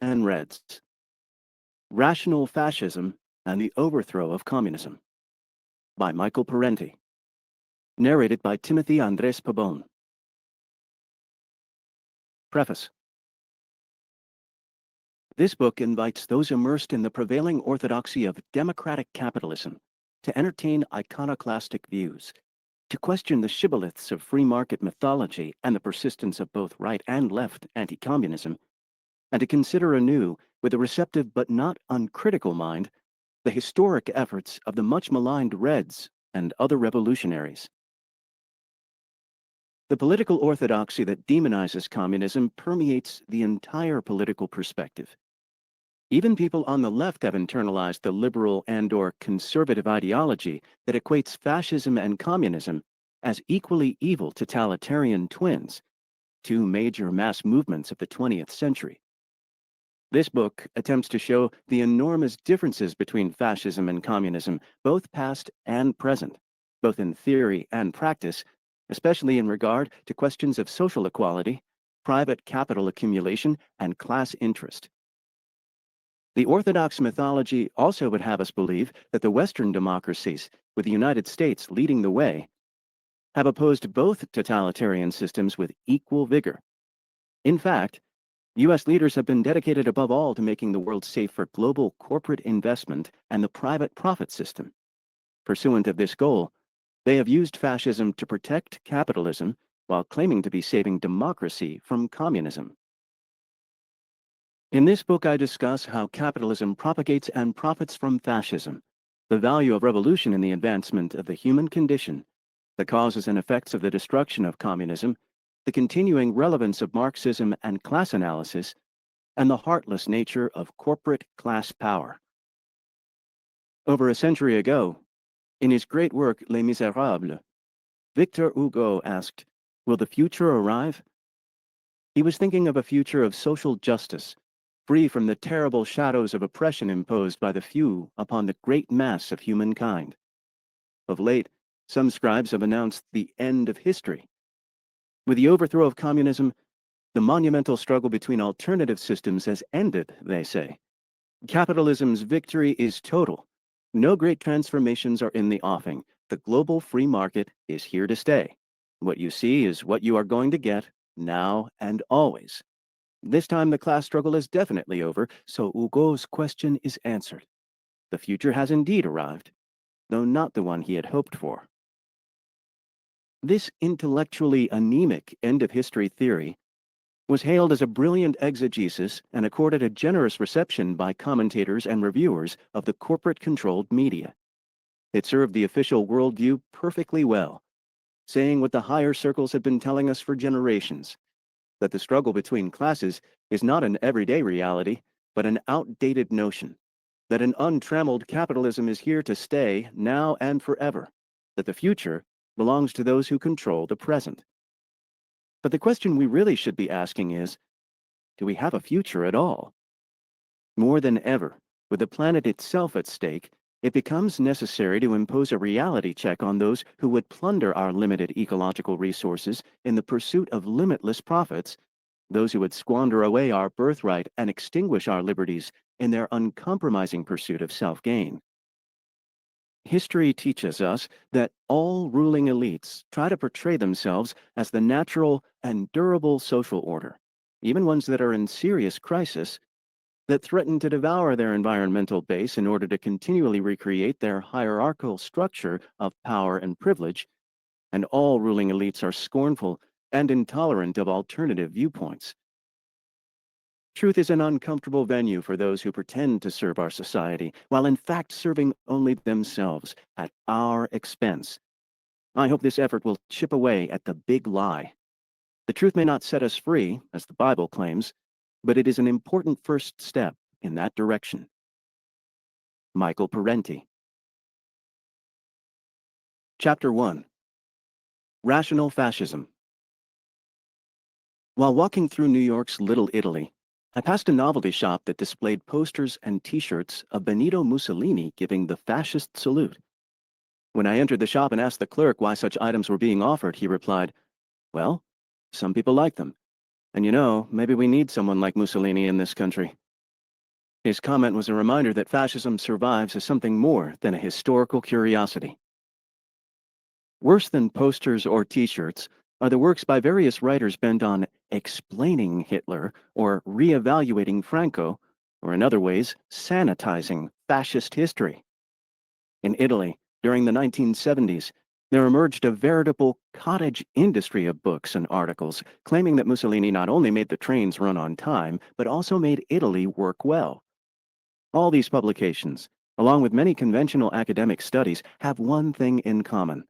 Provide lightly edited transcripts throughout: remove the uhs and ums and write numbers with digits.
and Reds. Rational Fascism and the Overthrow of Communism by Michael Parenti. Narrated by Timothy Andres Pabon. Preface. This book invites those immersed in the prevailing orthodoxy of democratic capitalism to entertain iconoclastic views, to question the shibboleths of free market mythology and the persistence of both right and left anti-communism, and to consider anew, with a receptive but not uncritical mind, the historic efforts of the much-maligned Reds and other revolutionaries. The political orthodoxy that demonizes communism permeates the entire political perspective. Even people on the left have internalized the liberal and/or conservative ideology that equates fascism and communism as equally evil totalitarian twins, two major mass movements of the 20th century. This book attempts to show the enormous differences between fascism and communism, both past and present, both in theory and practice, especially in regard to questions of social equality, private capital accumulation, and class interest. The Orthodox mythology also would have us believe that the Western democracies, with the United States leading the way, have opposed both totalitarian systems with equal vigor. In fact, U.S. leaders have been dedicated above all to making the world safe for global corporate investment and the private profit system. Pursuant of this goal, they have used fascism to protect capitalism while claiming to be saving democracy from communism. In this book, I discuss how capitalism propagates and profits from fascism, the value of revolution in the advancement of the human condition, the causes and effects of the destruction of communism, the continuing relevance of Marxism and class analysis, and the heartless nature of corporate class power. Over a century ago, in his great work Les Misérables, Victor Hugo asked, "Will the future arrive?" He was thinking of a future of social justice, free from the terrible shadows of oppression imposed by the few upon the great mass of humankind. Of late, some scribes have announced the end of history. With the overthrow of communism, the monumental struggle between alternative systems has ended, they say. Capitalism's victory is total. No great transformations are in the offing. The global free market is here to stay. What you see is what you are going to get, now and always. This time the class struggle is definitely over, so Hugo's question is answered. The future has indeed arrived, though not the one he had hoped for. This intellectually anemic end-of-history theory was hailed as a brilliant exegesis and accorded a generous reception by commentators and reviewers of the corporate-controlled media. It served the official worldview perfectly well, saying what the higher circles had been telling us for generations, that the struggle between classes is not an everyday reality, but an outdated notion, that an untrammeled capitalism is here to stay now and forever, that the future belongs to those who control the present. But the question we really should be asking is, do we have a future at all? More than ever, with the planet itself at stake, it becomes necessary to impose a reality check on those who would plunder our limited ecological resources in the pursuit of limitless profits, those who would squander away our birthright and extinguish our liberties in their uncompromising pursuit of self-gain. History teaches us that all ruling elites try to portray themselves as the natural and durable social order, even ones that are in serious crisis, that threaten to devour their environmental base in order to continually recreate their hierarchical structure of power and privilege, and all ruling elites are scornful and intolerant of alternative viewpoints. Truth is an uncomfortable venue for those who pretend to serve our society, while in fact serving only themselves at our expense. I hope this effort will chip away at the big lie. The truth may not set us free, as the Bible claims, but it is an important first step in that direction. Michael Parenti. Chapter 1. Rational Fascism. While walking through New York's Little Italy, I passed a novelty shop that displayed posters and T-shirts of Benito Mussolini giving the fascist salute. When I entered the shop and asked the clerk why such items were being offered, he replied, "Well, some people like them. And you know, maybe we need someone like Mussolini in this country." His comment was a reminder that fascism survives as something more than a historical curiosity. Worse than posters or t-shirts are the works by various writers bent on explaining Hitler or re-evaluating Franco, or in other ways, sanitizing fascist history. In Italy, during the 1970s, there emerged a veritable cottage industry of books and articles claiming that Mussolini not only made the trains run on time, but also made Italy work well. All these publications, along with many conventional academic studies, have one thing in common.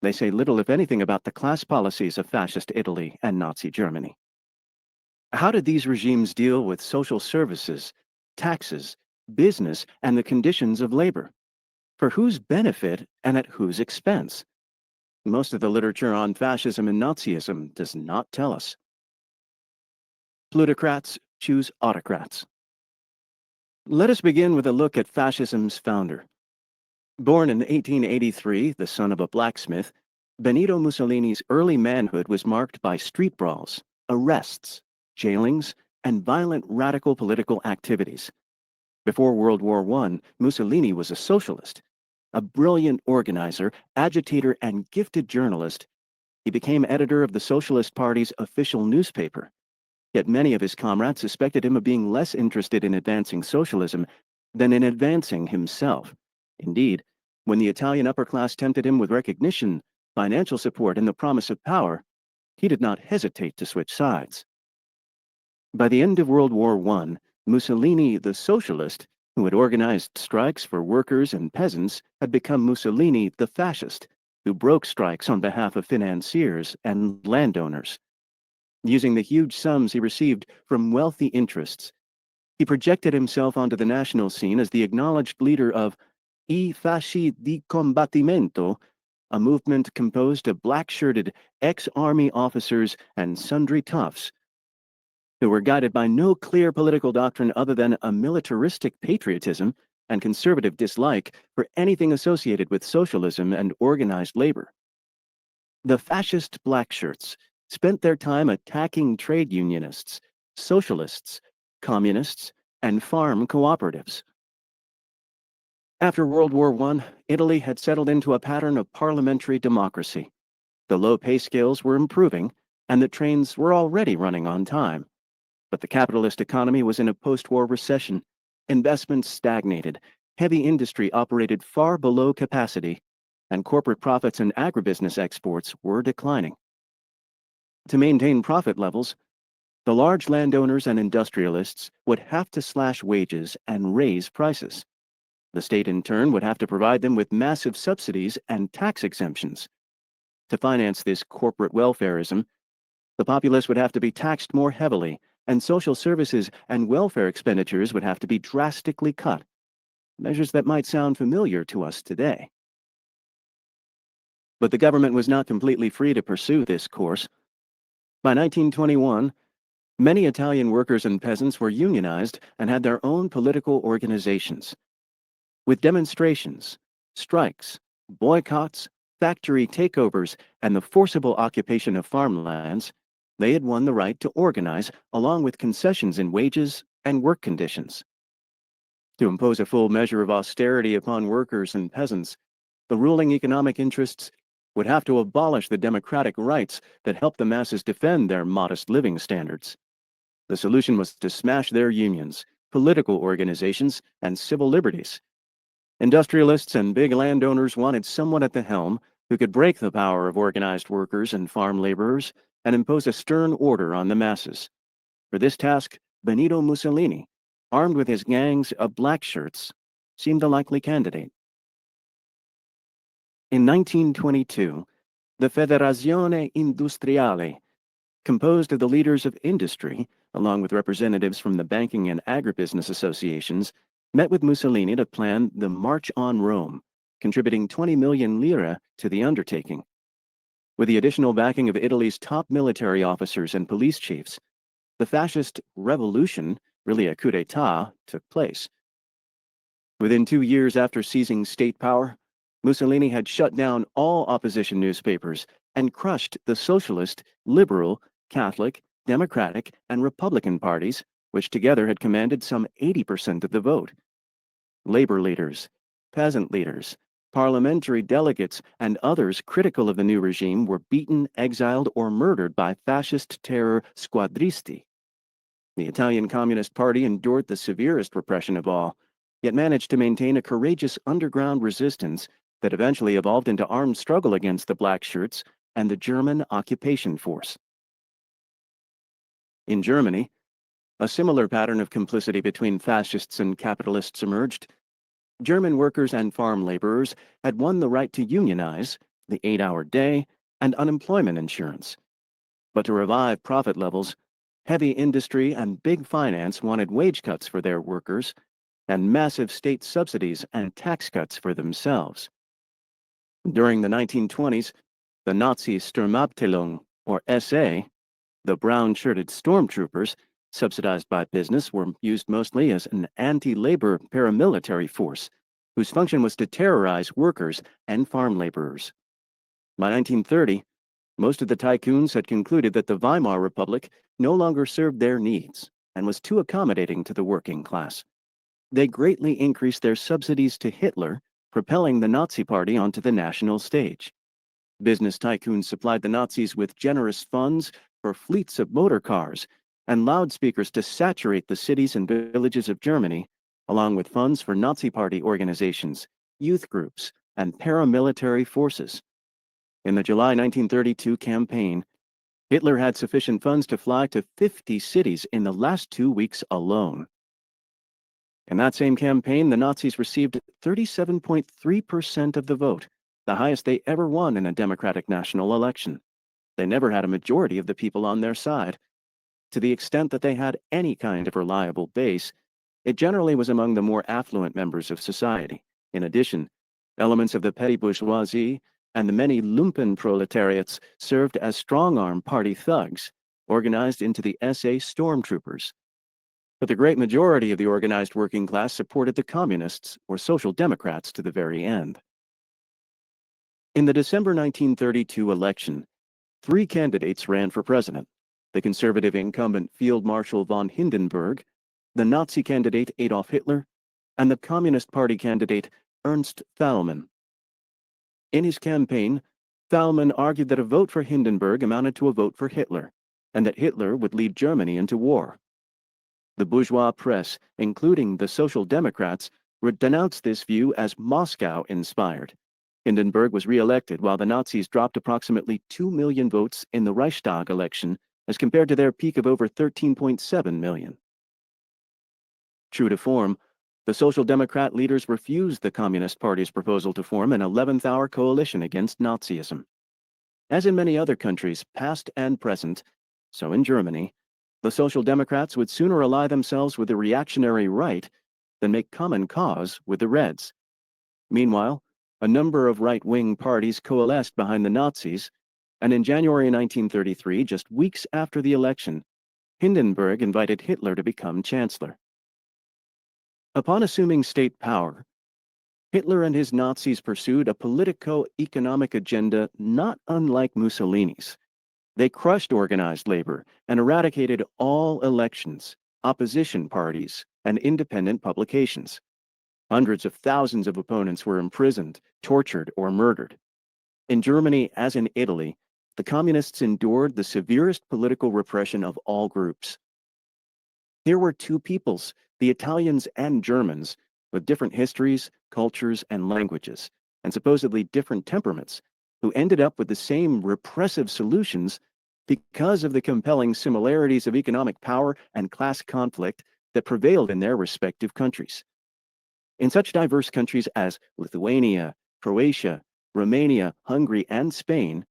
They say little, if anything, about the class policies of fascist Italy and Nazi Germany. How did these regimes deal with social services, taxes, business, and the conditions of labor? For whose benefit and at whose expense? Most of the literature on fascism and Nazism does not tell us. Plutocrats choose autocrats. Let us begin with a look at fascism's founder. Born in 1883, the son of a blacksmith, Benito Mussolini's early manhood was marked by street brawls, arrests, jailings, and violent radical political activities. Before World War I, Mussolini was a socialist. A brilliant organizer, agitator, and gifted journalist, he became editor of the Socialist Party's official newspaper. Yet many of his comrades suspected him of being less interested in advancing socialism than in advancing himself. Indeed, when the Italian upper class tempted him with recognition, financial support, and the promise of power, he did not hesitate to switch sides. By the end of World War I, Mussolini, the socialist, who had organized strikes for workers and peasants, had become Mussolini, the fascist, who broke strikes on behalf of financiers and landowners. Using the huge sums he received from wealthy interests, he projected himself onto the national scene as the acknowledged leader of I Fasci di Combattimento, a movement composed of black-shirted ex-army officers and sundry toughs who were guided by no clear political doctrine other than a militaristic patriotism and conservative dislike for anything associated with socialism and organized labor. The fascist blackshirts spent their time attacking trade unionists, socialists, communists, and farm cooperatives. After World War I, Italy had settled into a pattern of parliamentary democracy. The low pay scales were improving, and the trains were already running on time. But the capitalist economy was in a post-war recession. Investments stagnated, heavy industry operated far below capacity, and corporate profits and agribusiness exports were declining. To maintain profit levels, the large landowners and industrialists would have to slash wages and raise prices. The state, in turn, would have to provide them with massive subsidies and tax exemptions. To finance this corporate welfarism, the populace would have to be taxed more heavily, and social services and welfare expenditures would have to be drastically cut, measures that might sound familiar to us today. But the government was not completely free to pursue this course. By 1921, many Italian workers and peasants were unionized and had their own political organizations. With demonstrations, strikes, boycotts, factory takeovers, and the forcible occupation of farmlands, they had won the right to organize, along with concessions in wages and work conditions. To impose a full measure of austerity upon workers and peasants, the ruling economic interests would have to abolish the democratic rights that helped the masses defend their modest living standards. The solution was to smash their unions, political organizations, and civil liberties. Industrialists and big landowners wanted someone at the helm who could break the power of organized workers and farm laborers and impose a stern order on the masses. For this task, Benito Mussolini, armed with his gangs of blackshirts, seemed a likely candidate. In 1922, the Federazione Industriale, composed of the leaders of industry, along with representatives from the banking and agribusiness associations, met with Mussolini to plan the March on Rome, contributing 20 million lire to the undertaking. With the additional backing of Italy's top military officers and police chiefs, the fascist revolution, really a coup d'etat, took place. Within 2 years after seizing state power, Mussolini had shut down all opposition newspapers and crushed the socialist, liberal, Catholic, Democratic, and Republican parties which together had commanded some 80% of the vote. Labor leaders, peasant leaders, parliamentary delegates, and others critical of the new regime were beaten, exiled, or murdered by fascist terror squadristi. The Italian Communist Party endured the severest repression of all, yet managed to maintain a courageous underground resistance that eventually evolved into armed struggle against the Blackshirts and the German occupation force. In Germany, a similar pattern of complicity between fascists and capitalists emerged. German workers and farm laborers had won the right to unionize, the 8-hour day, and unemployment insurance. But to revive profit levels, heavy industry and big finance wanted wage cuts for their workers and massive state subsidies and tax cuts for themselves. During the 1920s, the Nazi Sturmabteilung, or SA, the brown-shirted stormtroopers, subsidized by business, were used mostly as an anti-labor paramilitary force, whose function was to terrorize workers and farm laborers. By 1930, most of the tycoons had concluded that the Weimar Republic no longer served their needs and was too accommodating to the working class. They greatly increased their subsidies to Hitler, propelling the Nazi Party onto the national stage. Business tycoons supplied the Nazis with generous funds for fleets of motor cars and loudspeakers to saturate the cities and villages of Germany, along with funds for Nazi Party organizations, youth groups, and paramilitary forces. In the July 1932 campaign, Hitler had sufficient funds to fly to 50 cities in the last 2 weeks alone. In that same campaign, the Nazis received 37.3% of the vote, the highest they ever won in a democratic national election. They never had a majority of the people on their side. To the extent that they had any kind of reliable base, it generally was among the more affluent members of society. In addition, elements of the petty bourgeoisie and the many lumpen proletariats served as strong-arm party thugs, organized into the SA stormtroopers. But the great majority of the organized working class supported the communists or social democrats to the very end. In the December 1932 election, 3 candidates ran for president: the conservative incumbent Field Marshal von Hindenburg, the Nazi candidate Adolf Hitler, and the Communist Party candidate Ernst Thälmann. In his campaign, Thälmann argued that a vote for Hindenburg amounted to a vote for Hitler, and that Hitler would lead Germany into war. The bourgeois press, including the Social Democrats, would denounce this view as Moscow-inspired. Hindenburg was re-elected while the Nazis dropped approximately 2 million votes in the Reichstag election as compared to their peak of over 13.7 million. True to form, the Social Democrat leaders refused the Communist Party's proposal to form an 11th-hour coalition against Nazism. As in many other countries, past and present, so in Germany, the Social Democrats would sooner ally themselves with the reactionary right than make common cause with the Reds. Meanwhile, a number of right-wing parties coalesced behind the Nazis, and in January 1933, just weeks after the election, Hindenburg invited Hitler to become chancellor. Upon assuming state power, Hitler and his Nazis pursued a politico-economic agenda not unlike Mussolini's. They crushed organized labor and eradicated all elections, opposition parties, and independent publications. Hundreds of thousands of opponents were imprisoned, tortured, or murdered. In Germany, as in Italy, the communists endured the severest political repression of all groups. Here were 2 peoples, the Italians and Germans, with different histories, cultures, and languages, and supposedly different temperaments, who ended up with the same repressive solutions because of the compelling similarities of economic power and class conflict that prevailed in their respective countries. In such diverse countries as Lithuania, Croatia, Romania, Hungary, and Spain,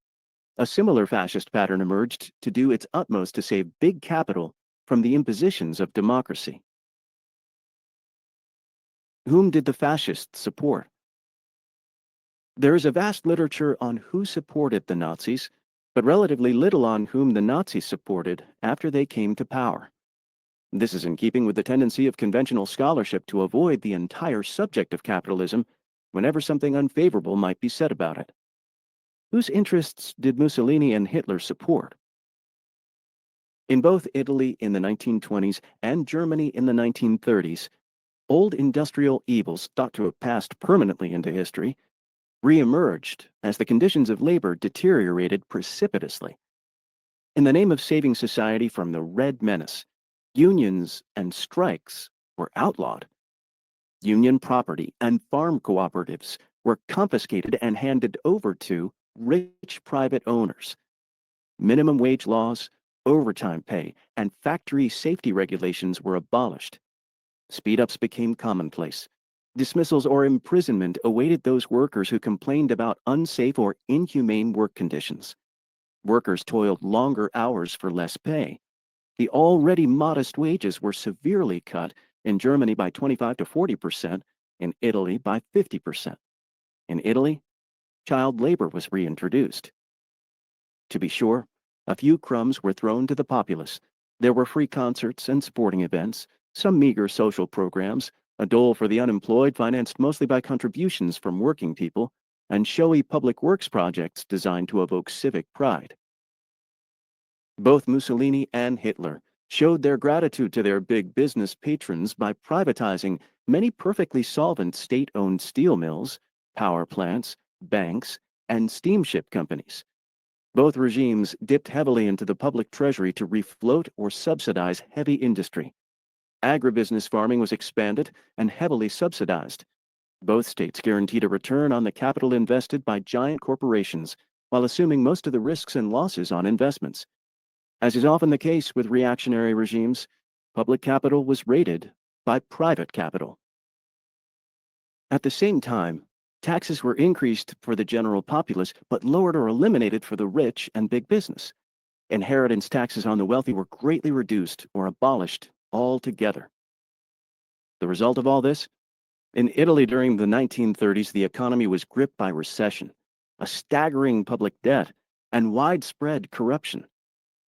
a similar fascist pattern emerged to do its utmost to save big capital from the impositions of democracy. Whom did the fascists support? There is a vast literature on who supported the Nazis, but relatively little on whom the Nazis supported after they came to power. This is in keeping with the tendency of conventional scholarship to avoid the entire subject of capitalism whenever something unfavorable might be said about it. Whose interests did Mussolini and Hitler support? In both Italy in the 1920s and Germany in the 1930s, old industrial evils thought to have passed permanently into history reemerged as the conditions of labor deteriorated precipitously. In the name of saving society from the Red Menace, unions and strikes were outlawed. Union property and farm cooperatives were confiscated and handed over to rich private owners. Minimum wage laws, overtime pay, and factory safety regulations were abolished. Speed-ups became commonplace. Dismissals or imprisonment awaited those workers who complained about unsafe or inhumane work conditions. Workers toiled longer hours for less pay. The already modest wages were severely cut in Germany by 25 to 40%, in Italy by 50%. In Italy, child labor was reintroduced. To be sure, a few crumbs were thrown to the populace. There were free concerts and sporting events, some meager social programs, a dole for the unemployed financed mostly by contributions from working people, and showy public works projects designed to evoke civic pride. Both Mussolini and Hitler showed their gratitude to their big business patrons by privatizing many perfectly solvent state-owned steel mills, power plants, banks, and steamship companies. Both regimes dipped heavily into the public treasury to refloat or subsidize heavy industry. Agribusiness farming was expanded and heavily subsidized. Both states guaranteed a return on the capital invested by giant corporations, while assuming most of the risks and losses on investments. As is often the case with reactionary regimes, public capital was raided by private capital. At the same time, taxes were increased for the general populace, but lowered or eliminated for the rich and big business. Inheritance taxes on the wealthy were greatly reduced or abolished altogether. The result of all this? In Italy during the 1930s, the economy was gripped by recession, a staggering public debt, and widespread corruption.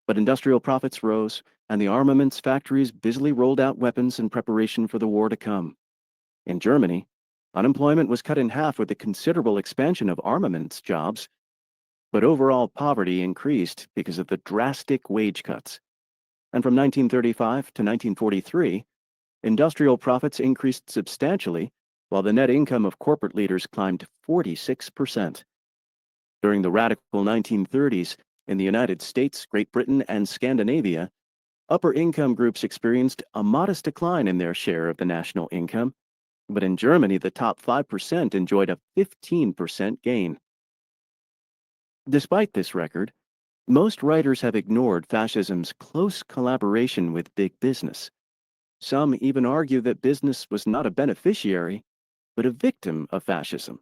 But industrial profits rose, and the armaments factories busily rolled out weapons in preparation for the war to come. In Germany, unemployment was cut in half with a considerable expansion of armaments jobs, but overall poverty increased because of the drastic wage cuts. And from 1935 to 1943, industrial profits increased substantially, while the net income of corporate leaders climbed 46%. During the radical 1930s, in the United States, Great Britain, and Scandinavia, upper income groups experienced a modest decline in their share of the national income, but in Germany, the top 5% enjoyed a 15% gain. Despite this record, most writers have ignored fascism's close collaboration with big business. Some even argue that business was not a beneficiary, but a victim of fascism.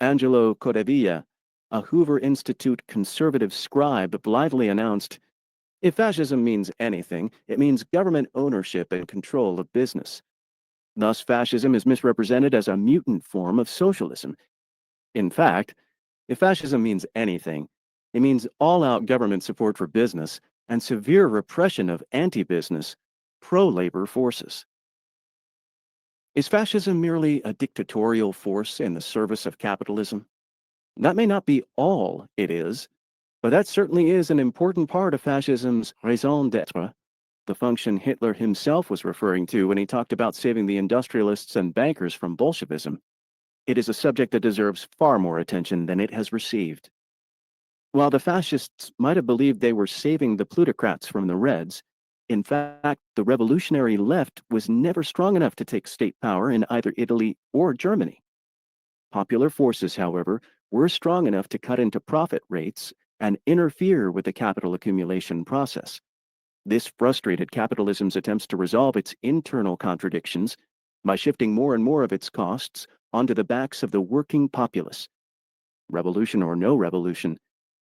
Angelo Codevilla, a Hoover Institute conservative scribe, blithely announced, "If fascism means anything, it means government ownership and control of business." Thus, fascism is misrepresented as a mutant form of socialism. In fact, if fascism means anything, it means all-out government support for business and severe repression of anti-business, pro-labor forces. Is fascism merely a dictatorial force in the service of capitalism? That may not be all it is, but that certainly is an important part of fascism's raison d'etre, the function Hitler himself was referring to when he talked about saving the industrialists and bankers from Bolshevism. It is a subject that deserves far more attention than it has received. While the fascists might have believed they were saving the plutocrats from the Reds, in fact, the revolutionary left was never strong enough to take state power in either Italy or Germany. Popular forces, however, were strong enough to cut into profit rates and interfere with the capital accumulation process. This frustrated capitalism's attempts to resolve its internal contradictions by shifting more and more of its costs onto the backs of the working populace. Revolution or no revolution,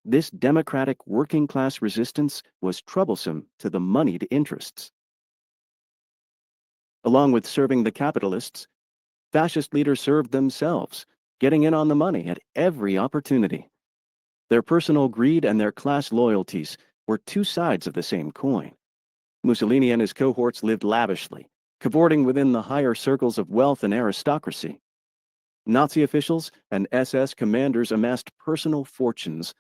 this democratic working class resistance was troublesome to the moneyed interests. Along with serving the capitalists, fascist leaders served themselves, getting in on the money at every opportunity. Their personal greed and their class loyalties were two sides of the same coin. Mussolini and his cohorts lived lavishly, cavorting within the higher circles of wealth and aristocracy. Nazi officials and SS commanders amassed personal fortunes,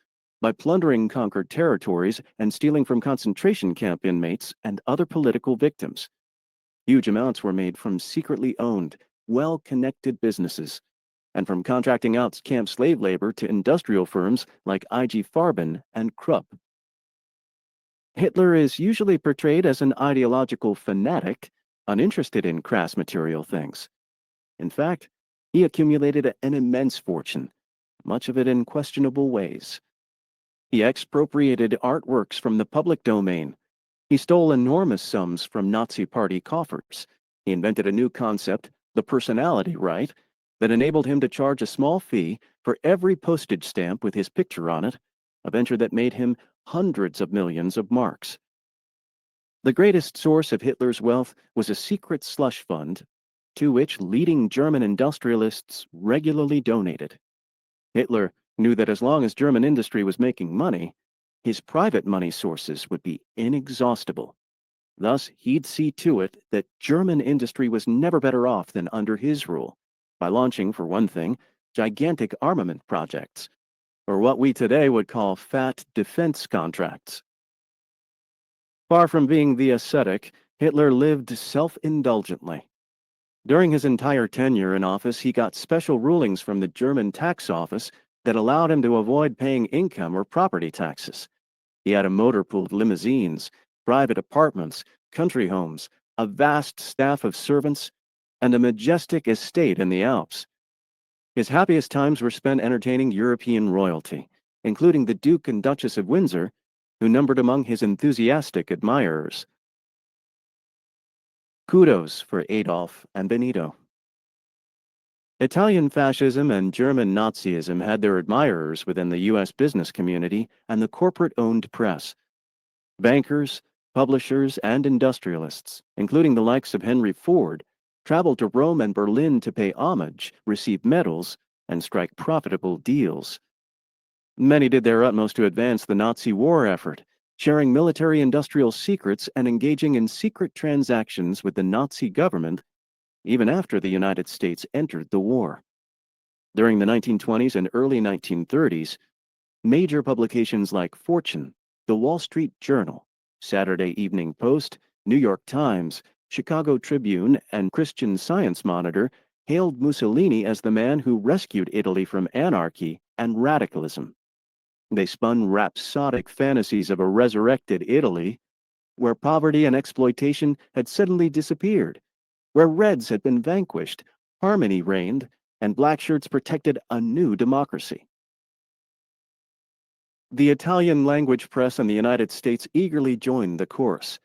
by plundering conquered territories and stealing from concentration camp inmates and other political victims. Huge amounts were made from secretly owned, well-connected businesses, and from contracting out camp slave labor to industrial firms like IG Farben and Krupp. Hitler is usually portrayed as an ideological fanatic, uninterested in crass material things. In fact, he accumulated an immense fortune, much of it in questionable ways. He expropriated artworks from the public domain. He stole enormous sums from Nazi Party coffers. He invented a new concept, the personality right, that enabled him to charge a small fee for every postage stamp with his picture on it, a venture that made him hundreds of millions of marks. The greatest source of Hitler's wealth was a secret slush fund to which leading German industrialists regularly donated. Hitler knew that as long as German industry was making money, his private money sources would be inexhaustible. Thus, he'd see to it that German industry was never better off than under his rule, by launching, for one thing, gigantic armament projects, or what we today would call fat defense contracts. Far from being the ascetic, Hitler lived self-indulgently. During his entire tenure in office, he got special rulings from the German tax office that allowed him to avoid paying income or property taxes. He had a motor-pooled limousines, private apartments, country homes, a vast staff of servants, and a majestic estate in the Alps. His happiest times were spent entertaining European royalty, including the Duke and Duchess of Windsor, who numbered among his enthusiastic admirers. Kudos for Adolf and Benito. Italian fascism and German Nazism had their admirers within the U.S. business community and the corporate-owned press. Bankers, publishers, and industrialists, including the likes of Henry Ford, traveled to Rome and Berlin to pay homage, receive medals, and strike profitable deals. Many did their utmost to advance the Nazi war effort, sharing military-industrial secrets and engaging in secret transactions with the Nazi government even after the United States entered the war. During the 1920s and early 1930s, major publications like Fortune, The Wall Street Journal, Saturday Evening Post, New York Times, Chicago Tribune, and Christian Science Monitor hailed Mussolini as the man who rescued Italy from anarchy and radicalism. They spun rhapsodic fantasies of a resurrected Italy, where poverty and exploitation had suddenly disappeared, where Reds had been vanquished, harmony reigned, and Blackshirts protected a new democracy. The Italian language press in the United States eagerly joined the chorus.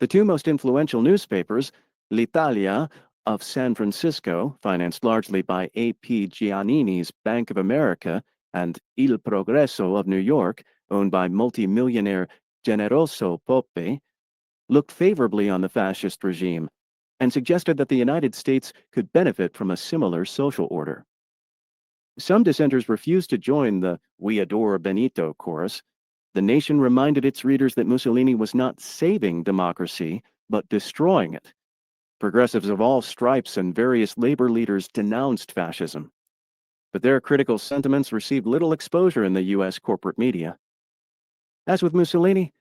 The two most influential newspapers, L'Italia of San Francisco, financed largely by A.P. Giannini's Bank of America, and Il Progresso of New York, owned by multimillionaire Generoso Poppe, looked favorably on the fascist regime and suggested that the United States could benefit from a similar social order. Some dissenters refused to join the "We Adore Benito" chorus. The Nation reminded its readers that Mussolini was not saving democracy, but destroying it. Progressives of all stripes and various labor leaders denounced fascism. But their critical sentiments received little exposure in the U.S. corporate media. As with Mussolini,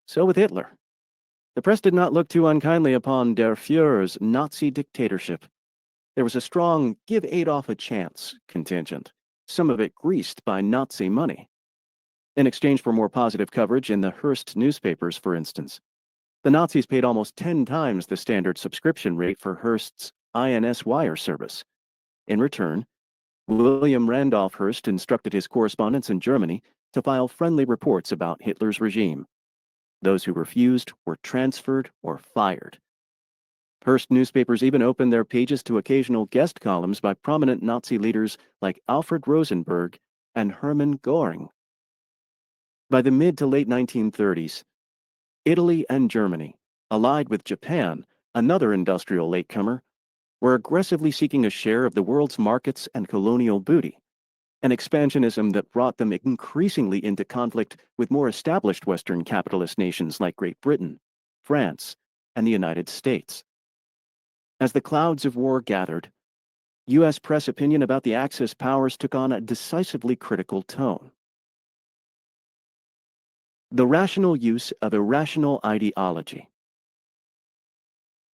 so with Hitler. The press did not look too unkindly upon Der Führer's Nazi dictatorship. There was a strong "give Adolf a chance" contingent, some of it greased by Nazi money. In exchange for more positive coverage in the Hearst newspapers, for instance, the Nazis paid almost 10 times the standard subscription rate for Hearst's INS wire service. In return, William Randolph Hearst instructed his correspondents in Germany to file friendly reports about Hitler's regime. Those who refused were transferred or fired. Hearst newspapers even opened their pages to occasional guest columns by prominent Nazi leaders like Alfred Rosenberg and Hermann Göring. By the mid to late 1930s, Italy and Germany, allied with Japan, another industrial latecomer, were aggressively seeking a share of the world's markets and colonial booty, an expansionism that brought them increasingly into conflict with more established Western capitalist nations like Great Britain, France, and the United States. As the clouds of war gathered, U.S. press opinion about the Axis powers took on a decisively critical tone. The rational use of irrational ideology.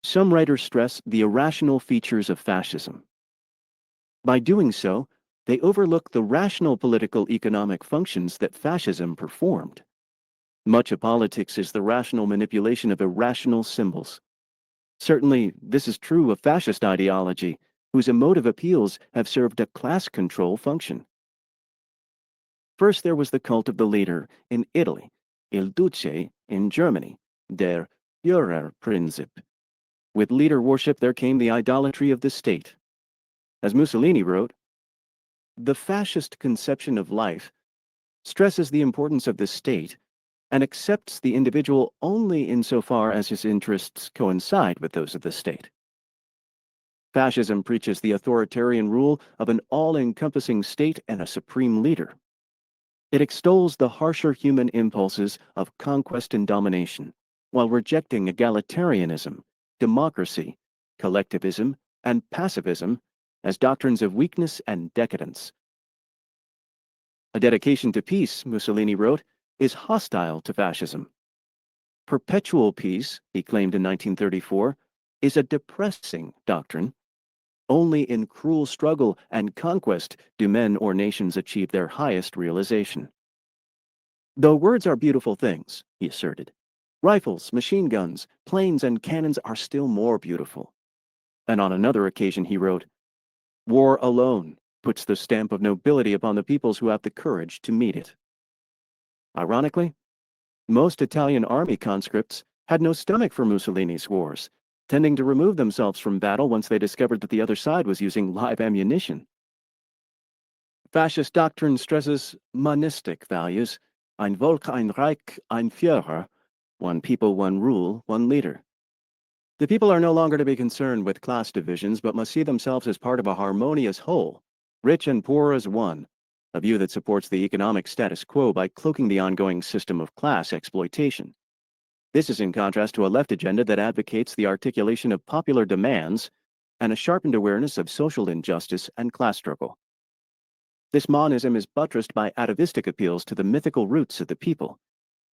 Some writers stress the irrational features of fascism. By doing so, they overlook the rational political economic functions that fascism performed. Much of politics is the rational manipulation of irrational symbols. Certainly, this is true of fascist ideology, whose emotive appeals have served a class control function. First, there was the cult of the leader in Italy, Il Duce in Germany, der Führerprinzip. With leader worship, there came the idolatry of the state. As Mussolini wrote, the fascist conception of life stresses the importance of the state and accepts the individual only insofar as his interests coincide with those of the state. Fascism preaches the authoritarian rule of an all-encompassing state and a supreme leader. It extols the harsher human impulses of conquest and domination, while rejecting egalitarianism, democracy, collectivism, and pacifism as doctrines of weakness and decadence. A dedication to peace, Mussolini wrote, is hostile to fascism. Perpetual peace, he claimed in 1934, is a depressing doctrine. Only in cruel struggle and conquest do men or nations achieve their highest realization. Though words are beautiful things, he asserted, rifles, machine guns, planes, and cannons are still more beautiful. And on another occasion he wrote, war alone puts the stamp of nobility upon the peoples who have the courage to meet it. Ironically, most Italian army conscripts had no stomach for Mussolini's wars, tending to remove themselves from battle once they discovered that the other side was using live ammunition. Fascist doctrine stresses monistic values, ein Volk, ein Reich, ein Führer, one people, one rule, one leader. The people are no longer to be concerned with class divisions, but must see themselves as part of a harmonious whole, rich and poor as one, a view that supports the economic status quo by cloaking the ongoing system of class exploitation. This is in contrast to a left agenda that advocates the articulation of popular demands and a sharpened awareness of social injustice and class struggle. This monism is buttressed by atavistic appeals to the mythical roots of the people.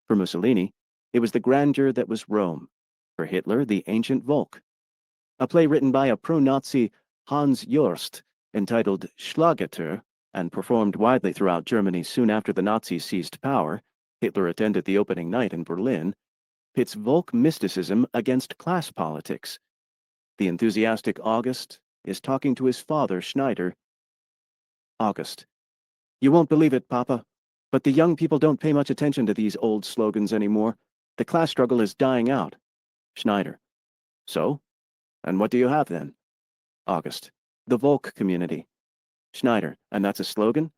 For Mussolini, it was the grandeur that was Rome. For Hitler, the ancient Volk. A play written by a pro-Nazi Hans Jost, entitled Schlageter, and performed widely throughout Germany soon after the Nazis seized power, Hitler attended the opening night in Berlin, pits Volk mysticism against class politics. The enthusiastic August is talking to his father, Schneider. August. You won't believe it, Papa, but the young people don't pay much attention to these old slogans anymore. The class struggle is dying out. Schneider. So? And what do you have then? August. The Volk community. Schneider. And that's a slogan?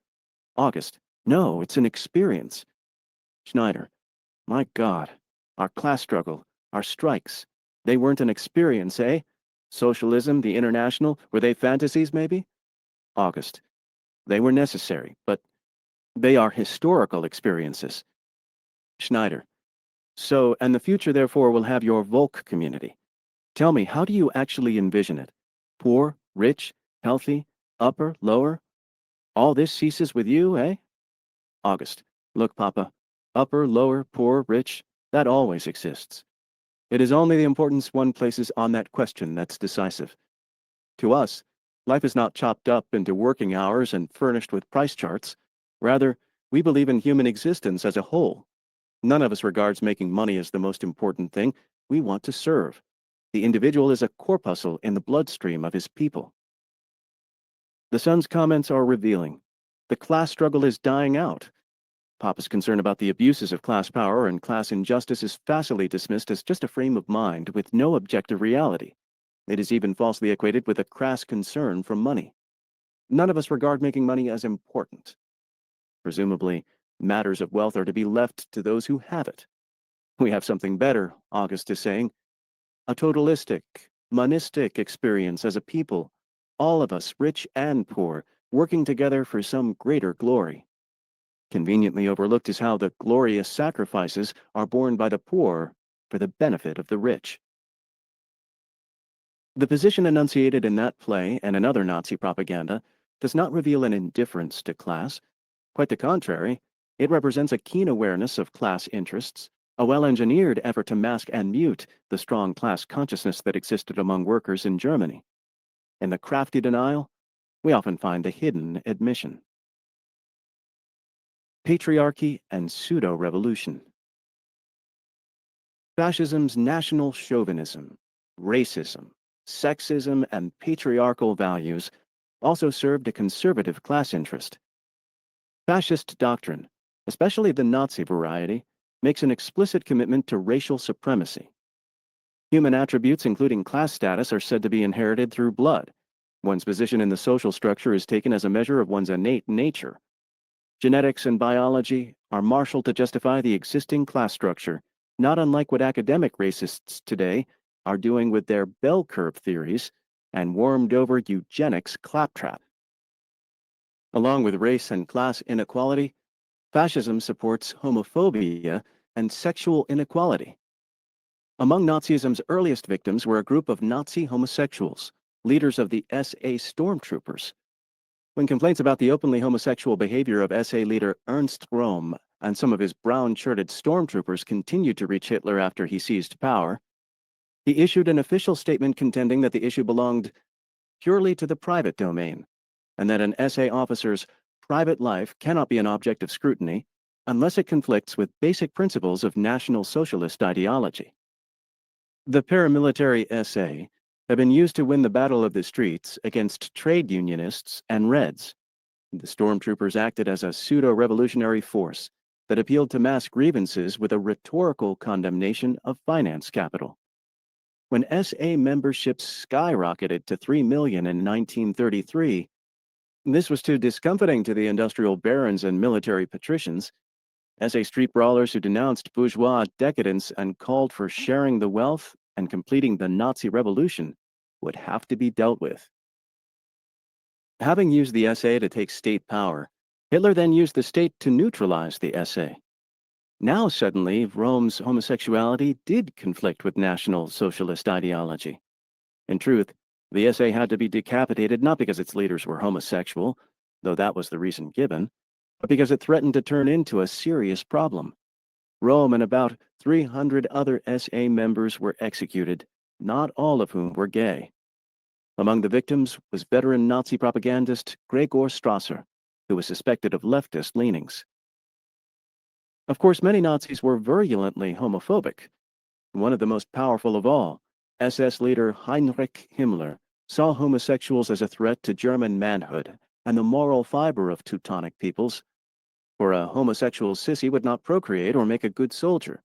August. No, it's an experience. Schneider. My God. Our class struggle, our strikes. They weren't an experience, eh? Socialism, the International, were they fantasies, maybe? August. They were necessary, but they are historical experiences. Schneider. So, and the future, therefore, will have your Volk community. Tell me, how do you actually envision it? Poor, rich, healthy, upper, lower? All this ceases with you, eh? August. Look, Papa. Upper, lower, poor, rich, that always exists. It is only the importance one places on that question that's decisive. To us, life is not chopped up into working hours and furnished with price charts. Rather, we believe in human existence as a whole. None of us regards making money as the most important thing. We want to serve. The individual is a corpuscle in the bloodstream of his people. The son's comments are revealing. The class struggle is dying out. Papa's concern about the abuses of class power and class injustice is facilely dismissed as just a frame of mind with no objective reality. It is even falsely equated with a crass concern for money. None of us regard making money as important. Presumably, matters of wealth are to be left to those who have it. We have something better, August is saying. A totalistic, monistic experience as a people, all of us, rich and poor, working together for some greater glory. Conveniently overlooked is how the glorious sacrifices are borne by the poor for the benefit of the rich. The position enunciated in that play and in other Nazi propaganda does not reveal an indifference to class. Quite the contrary, It represents a keen awareness of class interests, a well-engineered effort to mask and mute the strong class consciousness that existed among workers in Germany. In the crafty denial, we often find the hidden admission. Patriarchy and pseudo-revolution. Fascism's national chauvinism, racism, sexism, and patriarchal values also served a conservative class interest. Fascist doctrine, especially the Nazi variety, makes an explicit commitment to racial supremacy. Human attributes, including class status, are said to be inherited through blood. One's position in the social structure is taken as a measure of one's innate nature. Genetics and biology are marshaled to justify the existing class structure, not unlike what academic racists today are doing with their bell curve theories and warmed-over eugenics claptrap. Along with race and class inequality, fascism supports homophobia and sexual inequality. Among Nazism's earliest victims were a group of Nazi homosexuals, leaders of the SA stormtroopers. When complaints about the openly homosexual behavior of SA leader Ernst Röhm and some of his brown-shirted stormtroopers continued to reach Hitler after he seized power, he issued an official statement contending that the issue belonged purely to the private domain, and that an SA officer's private life cannot be an object of scrutiny unless it conflicts with basic principles of National Socialist ideology. The paramilitary SA have been used to win the battle of the streets against trade unionists and Reds. The stormtroopers acted as a pseudo-revolutionary force that appealed to mass grievances with a rhetorical condemnation of finance capital. When SA memberships skyrocketed to 3 million in 1933, this was too discomfiting to the industrial barons and military patricians. SA street brawlers who denounced bourgeois decadence and called for sharing the wealth and completing the Nazi revolution would have to be dealt with. Having used the SA to take state power, Hitler then used the state to neutralize the SA. Now suddenly, Röhm's homosexuality did conflict with National Socialist ideology. In truth, the SA had to be decapitated not because its leaders were homosexual, though that was the reason given, but because it threatened to turn into a serious problem. Röhm and about 300 other SA members were executed, not all of whom were gay. Among the victims was veteran Nazi propagandist Gregor Strasser, who was suspected of leftist leanings. Of course, many Nazis were virulently homophobic. One of the most powerful of all, SS leader Heinrich Himmler, saw homosexuals as a threat to German manhood and the moral fiber of Teutonic peoples. For a homosexual sissy would not procreate or make a good soldier.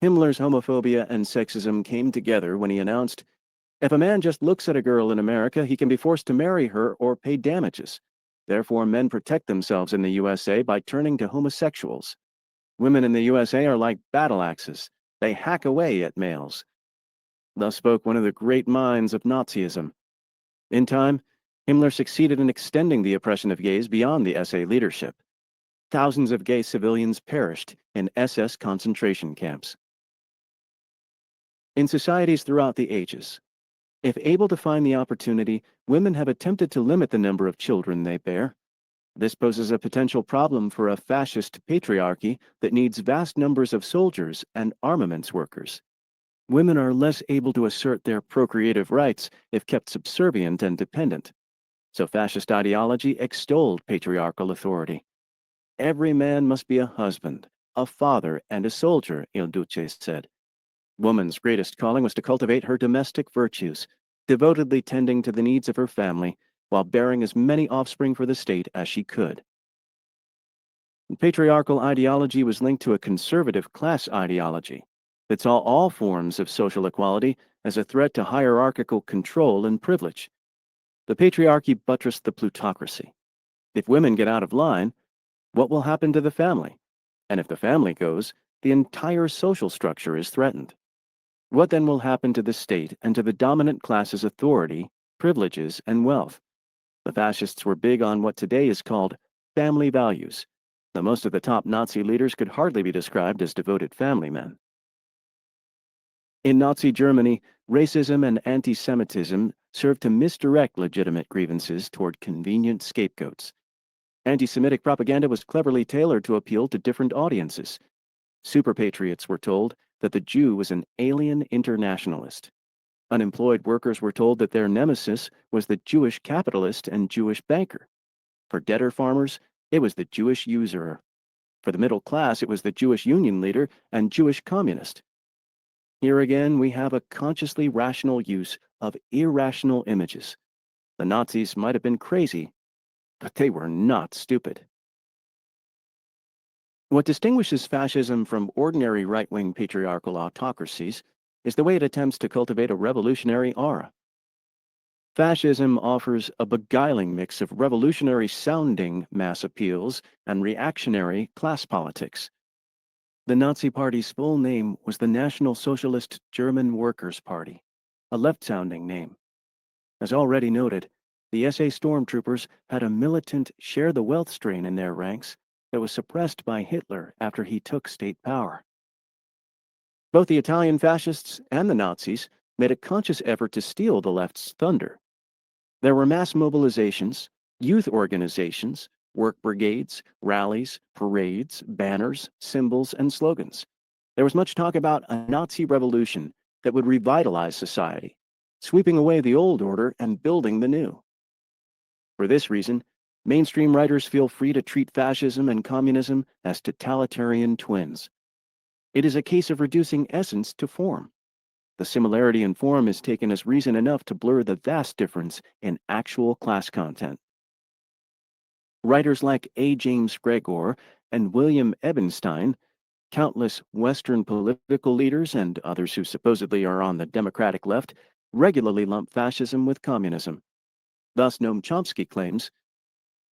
Himmler's homophobia and sexism came together when he announced, "If a man just looks at a girl in America, he can be forced to marry her or pay damages. Therefore, men protect themselves in the USA by turning to homosexuals. Women in the USA are like battle axes. They hack away at males." Thus spoke one of the great minds of Nazism. In time, Himmler succeeded in extending the oppression of gays beyond the SA leadership. Thousands of gay civilians perished in SS concentration camps. In societies throughout the ages, if able to find the opportunity, women have attempted to limit the number of children they bear. This poses a potential problem for a fascist patriarchy that needs vast numbers of soldiers and armaments workers. Women are less able to assert their procreative rights if kept subservient and dependent. So fascist ideology extolled patriarchal authority. Every man must be a husband, a father, and a soldier, Il Duce said. Woman's greatest calling was to cultivate her domestic virtues, devotedly tending to the needs of her family, while bearing as many offspring for the state as she could. Patriarchal ideology was linked to a conservative class ideology that saw all forms of social equality as a threat to hierarchical control and privilege. The patriarchy buttressed the plutocracy. If women get out of line, what will happen to the family? And if the family goes, the entire social structure is threatened. What then will happen to the state and to the dominant class's authority, privileges, and wealth? The fascists were big on what today is called family values, though most of the top Nazi leaders could hardly be described as devoted family men. In Nazi Germany, racism and anti-Semitism served to misdirect legitimate grievances toward convenient scapegoats. Anti-Semitic propaganda was cleverly tailored to appeal to different audiences. Super patriots were told that the Jew was an alien internationalist. Unemployed workers were told that their nemesis was the Jewish capitalist and Jewish banker. For debtor farmers, it was the Jewish usurer. For the middle class, it was the Jewish union leader and Jewish communist. Here again, we have a consciously rational use of irrational images. The Nazis might have been crazy, but they were not stupid. What distinguishes fascism from ordinary right-wing patriarchal autocracies is the way it attempts to cultivate a revolutionary aura. Fascism offers a beguiling mix of revolutionary-sounding mass appeals and reactionary class politics. The Nazi Party's full name was the National Socialist German Workers' Party, a left-sounding name. As already noted, the SA stormtroopers had a militant share-the-wealth strain in their ranks that was suppressed by Hitler after he took state power. Both the Italian fascists and the Nazis made a conscious effort to steal the left's thunder. There were mass mobilizations, youth organizations, work brigades, rallies, parades, banners, symbols, and slogans. There was much talk about a Nazi revolution that would revitalize society, sweeping away the old order and building the new. For this reason, mainstream writers feel free to treat fascism and communism as totalitarian twins. It is a case of reducing essence to form. The similarity in form is taken as reason enough to blur the vast difference in actual class content. Writers like A. James Gregor and William Ebenstein, countless Western political leaders, and others who supposedly are on the Democratic left, regularly lump fascism with communism. Thus, Noam Chomsky claims,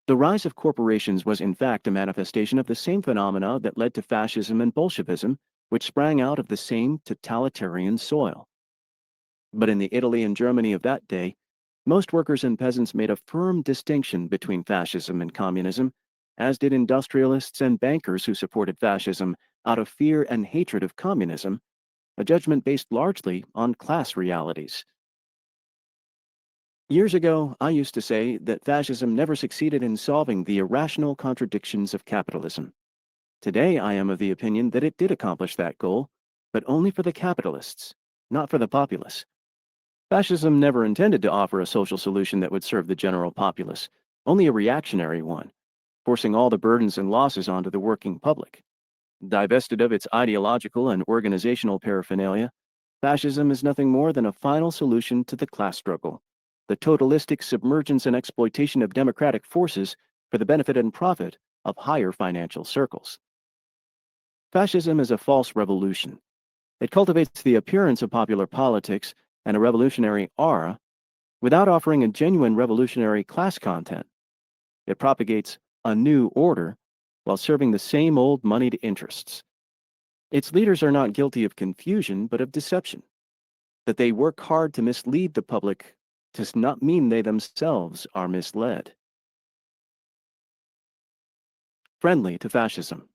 the rise of corporations was in fact a manifestation of the same phenomena that led to fascism and Bolshevism, which sprang out of the same totalitarian soil. But in the Italy and Germany of that day, most workers and peasants made a firm distinction between fascism and communism, as did industrialists and bankers who supported fascism out of fear and hatred of communism, a judgment based largely on class realities. Years ago, I used to say that fascism never succeeded in solving the irrational contradictions of capitalism. Today, I am of the opinion that it did accomplish that goal, but only for the capitalists, not for the populace. Fascism never intended to offer a social solution that would serve the general populace, only a reactionary one, forcing all the burdens and losses onto the working public. Divested of its ideological and organizational paraphernalia, fascism is nothing more than a final solution to the class struggle, the totalistic submergence and exploitation of democratic forces for the benefit and profit of higher financial circles. Fascism is a false revolution. It cultivates the appearance of popular politics and a revolutionary aura without offering a genuine revolutionary class content. It propagates a new order while serving the same old moneyed interests. Its leaders are not guilty of confusion, but of deception. That they work hard to mislead the public does not mean they themselves are misled. Friendly to fascism.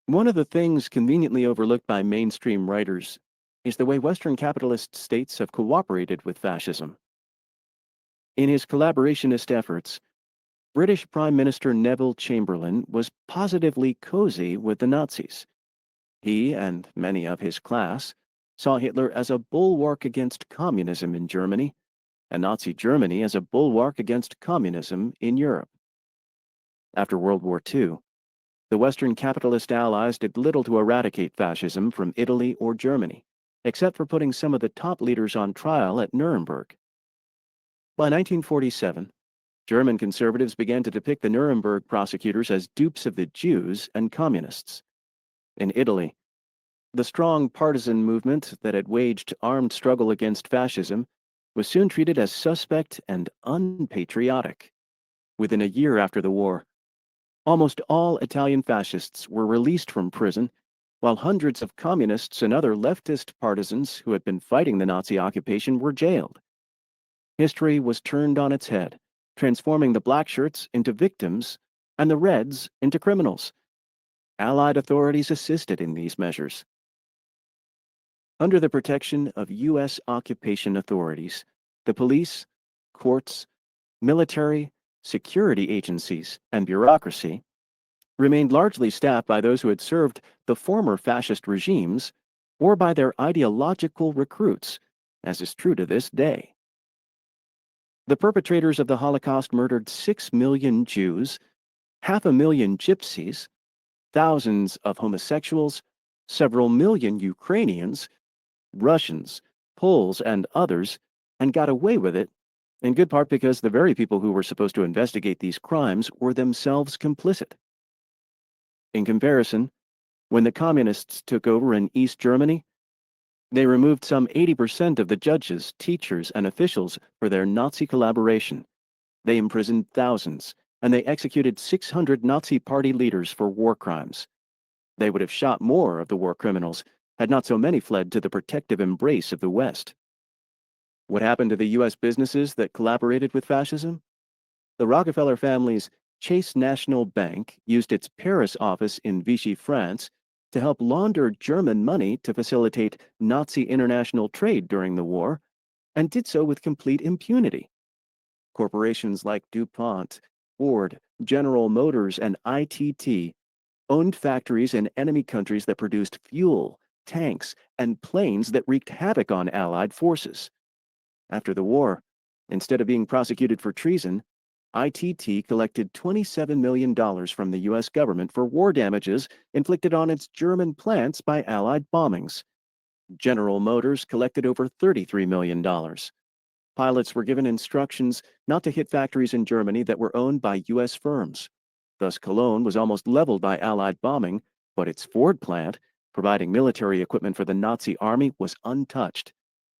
One of the things conveniently overlooked by mainstream writers is the way Western capitalist states have cooperated with fascism. In his collaborationist efforts, British Prime Minister Neville Chamberlain was positively cozy with the Nazis. He, and many of his class, saw Hitler as a bulwark against communism in Germany, and Nazi Germany as a bulwark against communism in Europe. After World War II, the Western capitalist allies did little to eradicate fascism from Italy or Germany, except for putting some of the top leaders on trial at Nuremberg. By 1947, German conservatives began to depict the Nuremberg prosecutors as dupes of the Jews and communists. In Italy, the strong partisan movement that had waged armed struggle against fascism was soon treated as suspect and unpatriotic. Within a year after the war, almost all Italian fascists were released from prison, while hundreds of communists and other leftist partisans who had been fighting the Nazi occupation were jailed. History was turned on its head, transforming the Blackshirts into victims and the Reds into criminals. Allied authorities assisted in these measures. Under the protection of U.S. occupation authorities, the police, courts, military, security agencies, and bureaucracy remained largely staffed by those who had served the former fascist regimes or by their ideological recruits, as is true to this day. The perpetrators of the Holocaust murdered 6 million Jews, 500,000 gypsies, thousands of homosexuals, several million Ukrainians, Russians, Poles, and others, and got away with it, in good part because the very people who were supposed to investigate these crimes were themselves complicit. In comparison, when the communists took over in East Germany, they removed some 80% of the judges, teachers, and officials for their Nazi collaboration. They imprisoned thousands, and they executed 600 Nazi party leaders for war crimes. They would have shot more of the war criminals had not so many fled to the protective embrace of the West. What happened to the U.S. businesses that collaborated with fascism? The Rockefeller family's Chase National Bank used its Paris office in Vichy, France, to help launder German money to facilitate Nazi international trade during the war, and did so with complete impunity. Corporations like DuPont, Ford, General Motors, and ITT owned factories in enemy countries that produced fuel, tanks, and planes that wreaked havoc on Allied forces. After the war, instead of being prosecuted for treason, ITT collected $27 million from the U.S. government for war damages inflicted on its German plants by Allied bombings. General Motors collected over $33 million. Pilots were given instructions not to hit factories in Germany that were owned by U.S. firms. Thus, Cologne was almost leveled by Allied bombing, but its Ford plant, providing military equipment for the Nazi army, was untouched.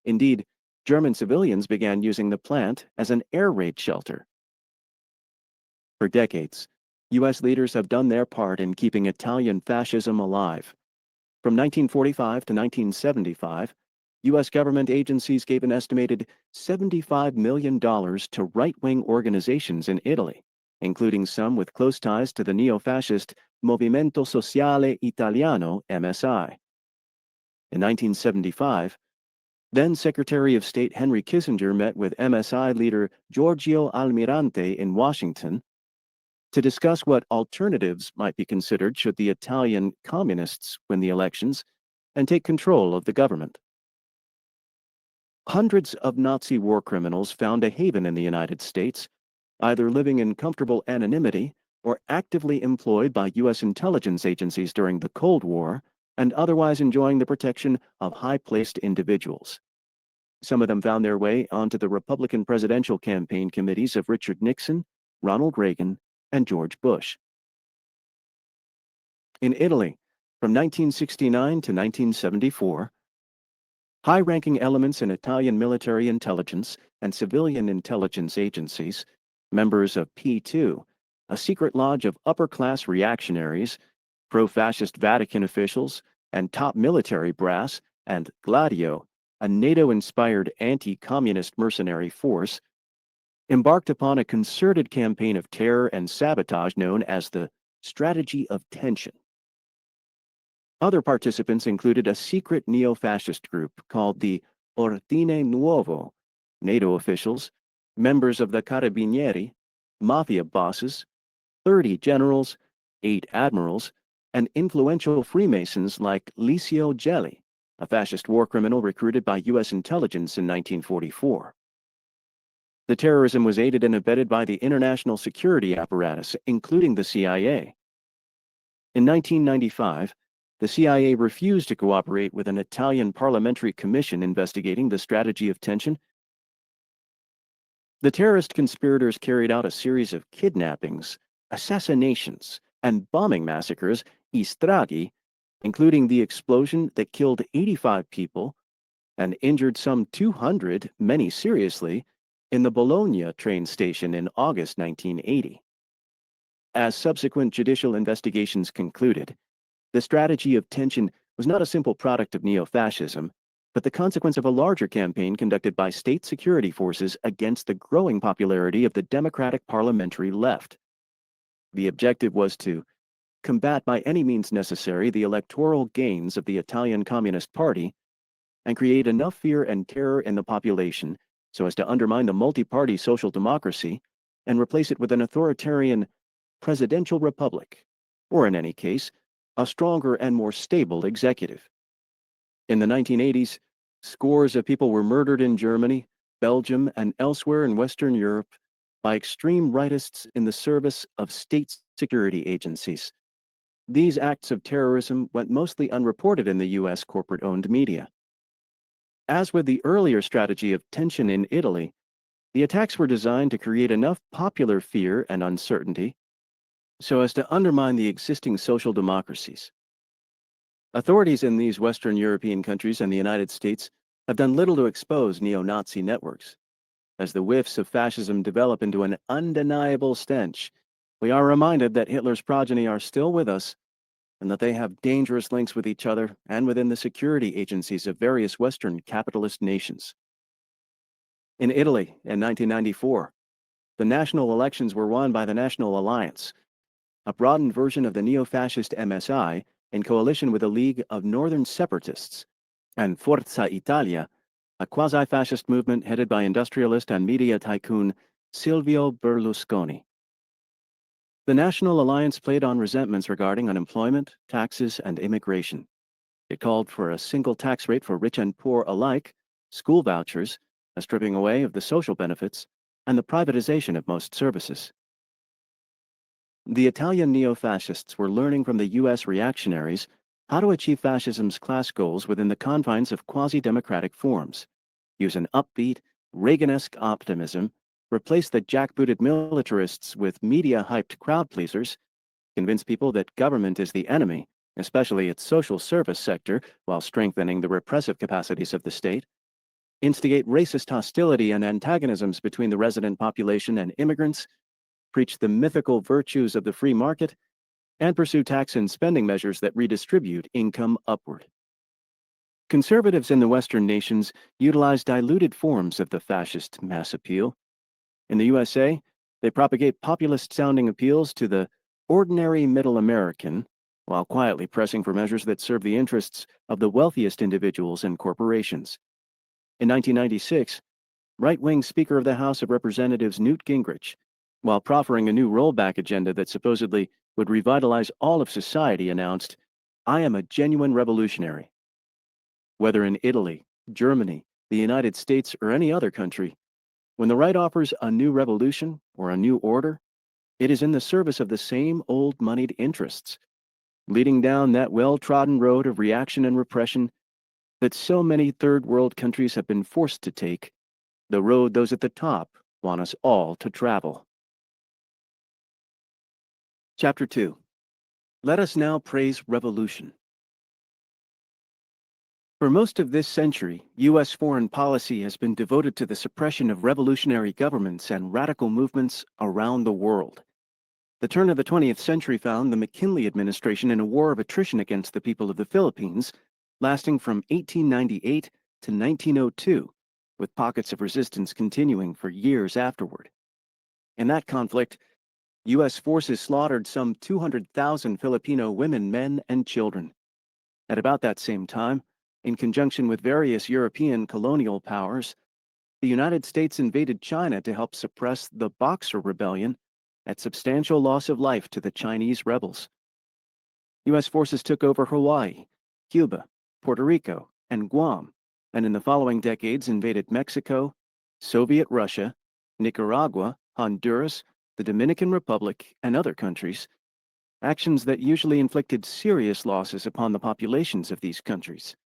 Indeed, German civilians began using the plant as an air raid shelter. For decades, U.S. leaders have done their part in keeping Italian fascism alive. From 1945 to 1975, U.S. government agencies gave an estimated $75 million to right-wing organizations in Italy, including some with close ties to the neo-fascist Movimento Sociale Italiano, MSI. In 1975, then Secretary of State Henry Kissinger met with MSI leader Giorgio Almirante in Washington to discuss what alternatives might be considered should the Italian communists win the elections and take control of the government. Hundreds of Nazi war criminals found a haven in the United States, either living in comfortable anonymity or actively employed by U.S. intelligence agencies during the Cold War and otherwise enjoying the protection of high-placed individuals. Some of them found their way onto the Republican presidential campaign committees of Richard Nixon, Ronald Reagan, and George Bush. In Italy, from 1969 to 1974, high-ranking elements in Italian military intelligence and civilian intelligence agencies, members of P2, a secret lodge of upper-class reactionaries, pro-fascist Vatican officials, and top military brass, and Gladio, a NATO-inspired anti-communist mercenary force, embarked upon a concerted campaign of terror and sabotage known as the Strategy of Tension. Other participants included a secret neo-fascist group called the Ordine Nuovo, NATO officials, members of the Carabinieri, mafia bosses, 30 generals, 8 admirals, and influential Freemasons like Licio Gelli, a fascist war criminal recruited by U.S. intelligence in 1944. The terrorism was aided and abetted by the international security apparatus, including the CIA. In 1995, the CIA refused to cooperate with an Italian parliamentary commission investigating the strategy of tension. The terrorist conspirators carried out a series of kidnappings, assassinations, and bombing massacres, stragi, including the explosion that killed 85 people and injured some 200, many seriously, in the Bologna train station in August 1980. As subsequent judicial investigations concluded, the strategy of tension was not a simple product of neo-fascism, but the consequence of a larger campaign conducted by state security forces against the growing popularity of the Democratic parliamentary left. The objective was to combat by any means necessary the electoral gains of the Italian Communist Party and create enough fear and terror in the population so as to undermine the multi-party social democracy and replace it with an authoritarian presidential republic, or in any case, a stronger and more stable executive. In the 1980s, scores of people were murdered in Germany, Belgium, and elsewhere in Western Europe by extreme rightists in the service of state security agencies. These acts of terrorism went mostly unreported in the U.S. corporate-owned media. As with the earlier strategy of tension in Italy, the attacks were designed to create enough popular fear and uncertainty so as to undermine the existing social democracies. Authorities in these Western European countries and the United States have done little to expose neo-Nazi networks. As the whiffs of fascism develop into an undeniable stench, we are reminded that Hitler's progeny are still with us and that they have dangerous links with each other and within the security agencies of various Western capitalist nations. In Italy in 1994, the national elections were won by the National Alliance, a broadened version of the neo-fascist MSI in coalition with a League of Northern Separatists, and Forza Italia, a quasi-fascist movement headed by industrialist and media tycoon Silvio Berlusconi. The National Alliance played on resentments regarding unemployment, taxes, and immigration. It called for a single tax rate for rich and poor alike, school vouchers, a stripping away of the social benefits, and the privatization of most services. The Italian neo-fascists were learning from the U.S. reactionaries how to achieve fascism's class goals within the confines of quasi-democratic forms, use an upbeat, Reagan-esque optimism, replace the jackbooted militarists with media-hyped crowd-pleasers, convince people that government is the enemy, especially its social service sector, while strengthening the repressive capacities of the state, instigate racist hostility and antagonisms between the resident population and immigrants, preach the mythical virtues of the free market, and pursue tax and spending measures that redistribute income upward. Conservatives in the Western nations utilize diluted forms of the fascist mass appeal. In the USA, they propagate populist-sounding appeals to the ordinary middle American, while quietly pressing for measures that serve the interests of the wealthiest individuals and corporations. In 1996, right-wing Speaker of the House of Representatives Newt Gingrich, while proffering a new rollback agenda that supposedly would revitalize all of society, announced, "I am a genuine revolutionary." Whether in Italy, Germany, the United States, or any other country, when the right offers a new revolution or a new order, it is in the service of the same old moneyed interests, leading down that well-trodden road of reaction and repression that so many third world countries have been forced to take, the road those at the top want us all to travel. Chapter 2. Let us now praise revolution. For most of this century, U.S. foreign policy has been devoted to the suppression of revolutionary governments and radical movements around the world. The turn of the 20th century found the McKinley administration in a war of attrition against the people of the Philippines, lasting from 1898 to 1902, with pockets of resistance continuing for years afterward. In that conflict, U.S. forces slaughtered some 200,000 Filipino women, men, and children. At about that same time, in conjunction with various European colonial powers, the United States invaded China to help suppress the Boxer Rebellion at substantial loss of life to the Chinese rebels. U.S. forces took over Hawaii, Cuba, Puerto Rico, and Guam, and in the following decades invaded Mexico, Soviet Russia, Nicaragua, Honduras, the Dominican Republic, and other countries, actions that usually inflicted serious losses upon the populations of these countries.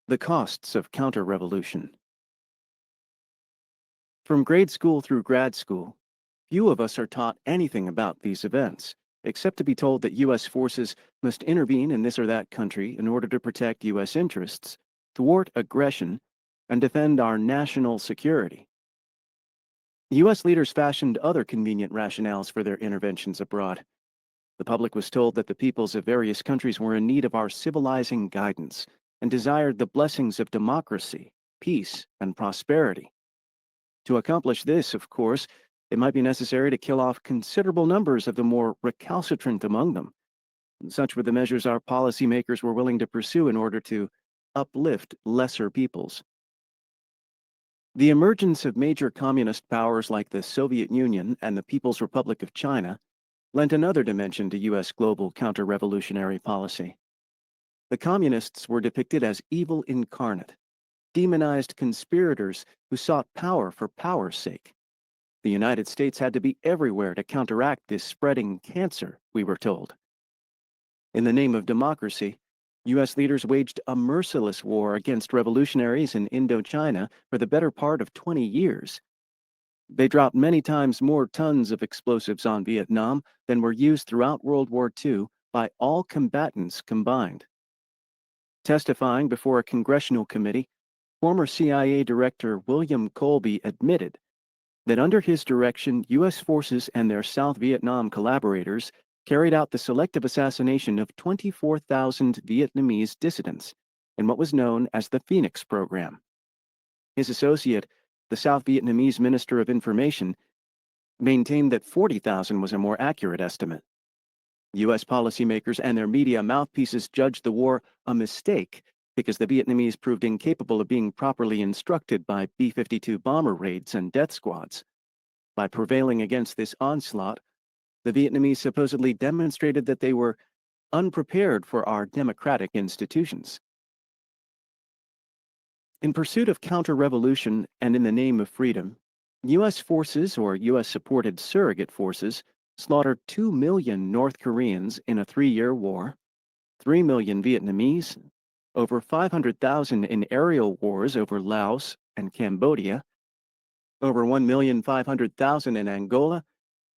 The costs of counter-revolution. From grade school through grad school, few of us are taught anything about these events, except to be told that U.S. forces must intervene in this or that country in order to protect U.S. interests, thwart aggression, and defend our national security. U.S. leaders fashioned other convenient rationales for their interventions abroad. The public was told that the peoples of various countries were in need of our civilizing guidance and desired the blessings of democracy, peace, and prosperity. To accomplish this, of course, it might be necessary to kill off considerable numbers of the more recalcitrant among them. Such were the measures our policymakers were willing to pursue in order to uplift lesser peoples. The emergence of major communist powers like the Soviet Union and the People's Republic of China lent another dimension to U.S. global counter-revolutionary policy. The communists were depicted as evil incarnate, demonized conspirators who sought power for power's sake. The United States had to be everywhere to counteract this spreading cancer, we were told. In the name of democracy, U.S. leaders waged a merciless war against revolutionaries in Indochina for the better part of 20 years. They dropped many times more tons of explosives on Vietnam than were used throughout World War II by all combatants combined. Testifying before a congressional committee, former CIA Director William Colby admitted that under his direction, U.S. forces and their South Vietnam collaborators carried out the selective assassination of 24,000 Vietnamese dissidents in what was known as the Phoenix Program. His associate, the South Vietnamese Minister of Information, maintained that 40,000 was a more accurate estimate. U.S. policymakers and their media mouthpieces judged the war a mistake because the Vietnamese proved incapable of being properly instructed by B-52 bomber raids and death squads. By prevailing against this onslaught, the Vietnamese supposedly demonstrated that they were unprepared for our democratic institutions. In pursuit of counter-revolution and in the name of freedom, U.S. forces or U.S.-supported surrogate forces slaughtered 2 million North Koreans in a 3-year war, 3 million Vietnamese, over 500,000 in aerial wars over Laos and Cambodia, over 1,500,000 in Angola,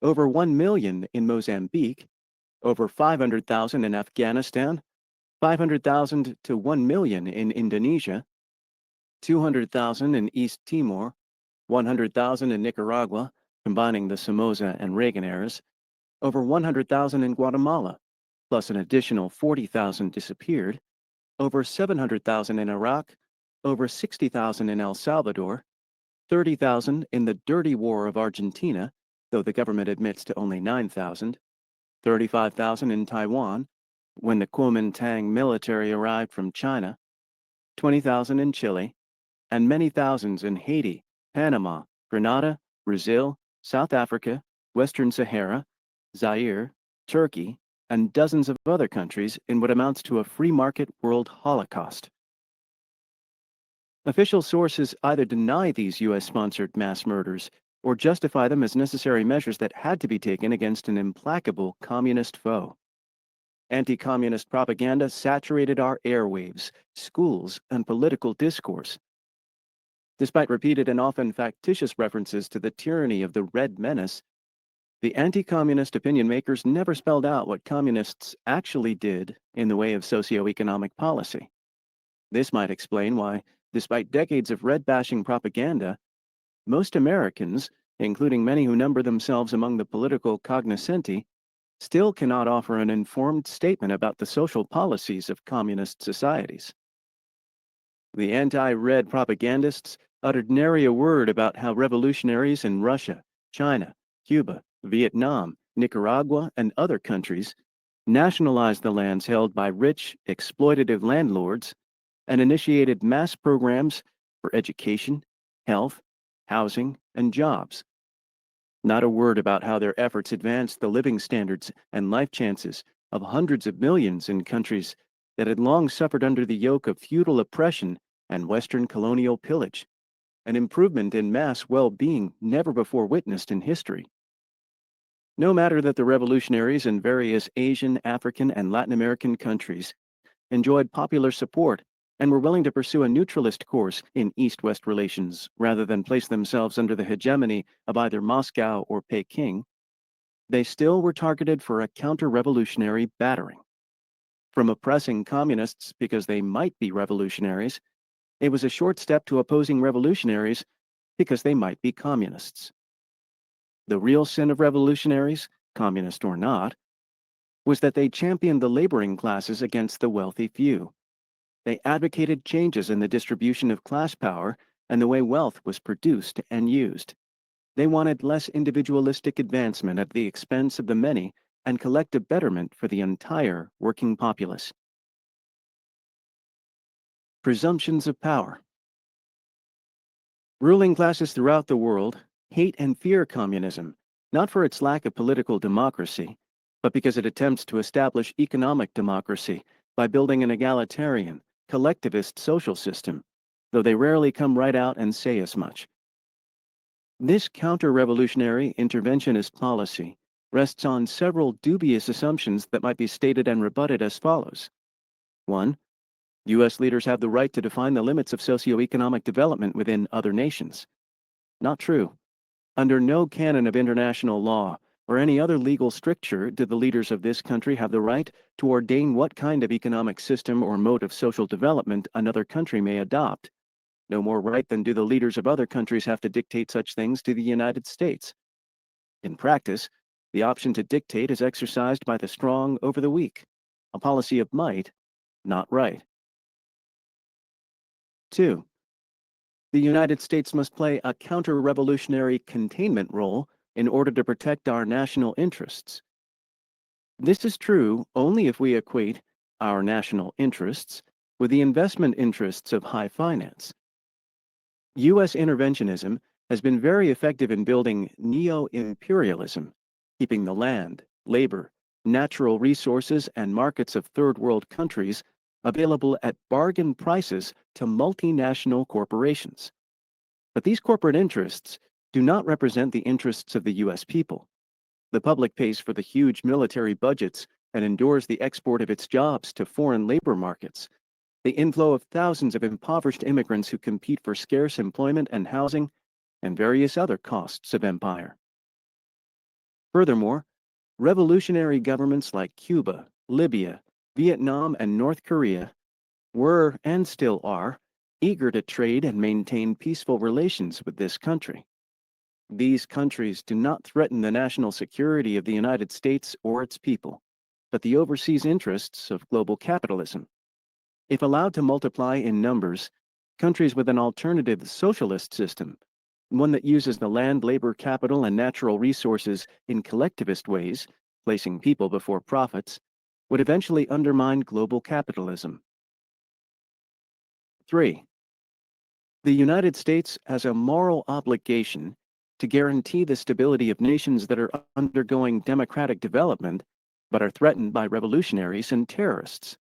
over 1 million in Mozambique, over 500,000 in Afghanistan, 500,000 to 1 million in Indonesia, 200,000 in East Timor, 100,000 in Nicaragua, combining the Somoza and Reagan eras, over 100,000 in Guatemala, plus an additional 40,000 disappeared, over 700,000 in Iraq, over 60,000 in El Salvador, 30,000 in the dirty war of Argentina, though the government admits to only 9,000, 35,000 in Taiwan, when the Kuomintang military arrived from China, 20,000 in Chile, and many thousands in Haiti, Panama, Grenada, Brazil, South Africa, Western Sahara, Zaire, Turkey, and dozens of other countries in what amounts to a free market world holocaust. Official sources either deny these U.S.-sponsored mass murders or justify them as necessary measures that had to be taken against an implacable communist foe. Anti-communist propaganda saturated our airwaves, schools, and political discourse. Despite repeated and often factitious references to the tyranny of the Red Menace, the anti-communist opinion makers never spelled out what communists actually did in the way of socio-economic policy. This might explain why, despite decades of red-bashing propaganda, most Americans, including many who number themselves among the political cognoscenti, still cannot offer an informed statement about the social policies of communist societies. The anti-red propagandists uttered nary a word about how revolutionaries in Russia, China, Cuba, Vietnam, Nicaragua, and other countries nationalized the lands held by rich, exploitative landlords and initiated mass programs for education, health, housing, and jobs. Not a word about how their efforts advanced the living standards and life chances of hundreds of millions in countries that had long suffered under the yoke of feudal oppression and Western colonial pillage, an improvement in mass well-being never before witnessed in history. No matter that the revolutionaries in various Asian, African, and Latin American countries enjoyed popular support and were willing to pursue a neutralist course in East-West relations rather than place themselves under the hegemony of either Moscow or Peking, they still were targeted for a counter-revolutionary battering. From oppressing communists because they might be revolutionaries, it was a short step to opposing revolutionaries because they might be communists. The real sin of revolutionaries, communist or not, was that they championed the laboring classes against the wealthy few. They advocated changes in the distribution of class power and the way wealth was produced and used. They wanted less individualistic advancement at the expense of the many and collective betterment for the entire working populace. Presumptions of power. Ruling classes throughout the world hate and fear communism, not for its lack of political democracy, but because it attempts to establish economic democracy by building an egalitarian, collectivist social system, though they rarely come right out and say as much. This counter-revolutionary interventionist policy rests on several dubious assumptions that might be stated and rebutted as follows. 1. U.S. leaders have the right to define the limits of socioeconomic development within other nations. Not true. Under no canon of international law or any other legal stricture do the leaders of this country have the right to ordain what kind of economic system or mode of social development another country may adopt. No more right than do the leaders of other countries have to dictate such things to the United States. In practice, the option to dictate is exercised by the strong over the weak, a policy of might, not right. 2. The United States must play a counter-revolutionary containment role in order to protect our national interests. This is true only if we equate our national interests with the investment interests of high finance. U.S. interventionism has been very effective in building neo-imperialism, keeping the land, labor, natural resources, and markets of third world countries available at bargain prices to multinational corporations. But these corporate interests do not represent the interests of the U.S. people. The public pays for the huge military budgets and endures the export of its jobs to foreign labor markets, the inflow of thousands of impoverished immigrants who compete for scarce employment and housing, and various other costs of empire. Furthermore, revolutionary governments like Cuba, Libya, Vietnam, and North Korea were, and still are, eager to trade and maintain peaceful relations with this country. These countries do not threaten the national security of the United States or its people, but the overseas interests of global capitalism. If allowed to multiply in numbers, countries with an alternative socialist system, one that uses the land, labor, capital, and natural resources in collectivist ways, placing people before profits, would eventually undermine global capitalism. 3. The United States has a moral obligation to guarantee the stability of nations that are undergoing democratic development but are threatened by revolutionaries and terrorists.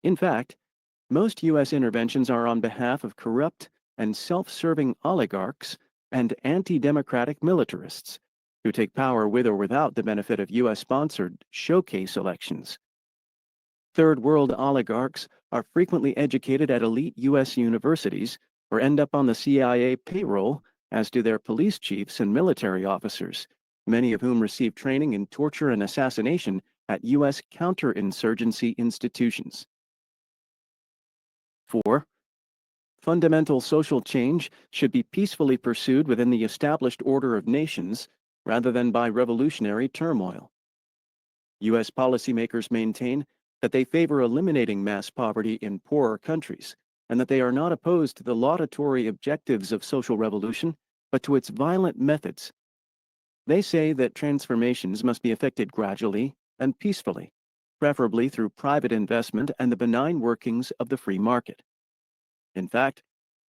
In fact, most U.S. interventions are on behalf of corrupt and self-serving oligarchs and anti-democratic militarists who take power with or without the benefit of U.S.-sponsored showcase elections. Third world oligarchs are frequently educated at elite U.S. universities or end up on the CIA payroll, as do their police chiefs and military officers, many of whom receive training in torture and assassination at U.S. counterinsurgency institutions. 4. Fundamental social change should be peacefully pursued within the established order of nations rather than by revolutionary turmoil. U.S. policymakers maintain that they favor eliminating mass poverty in poorer countries and that they are not opposed to the laudatory objectives of social revolution, but to its violent methods. They say that transformations must be effected gradually and peacefully, preferably through private investment and the benign workings of the free market. In fact,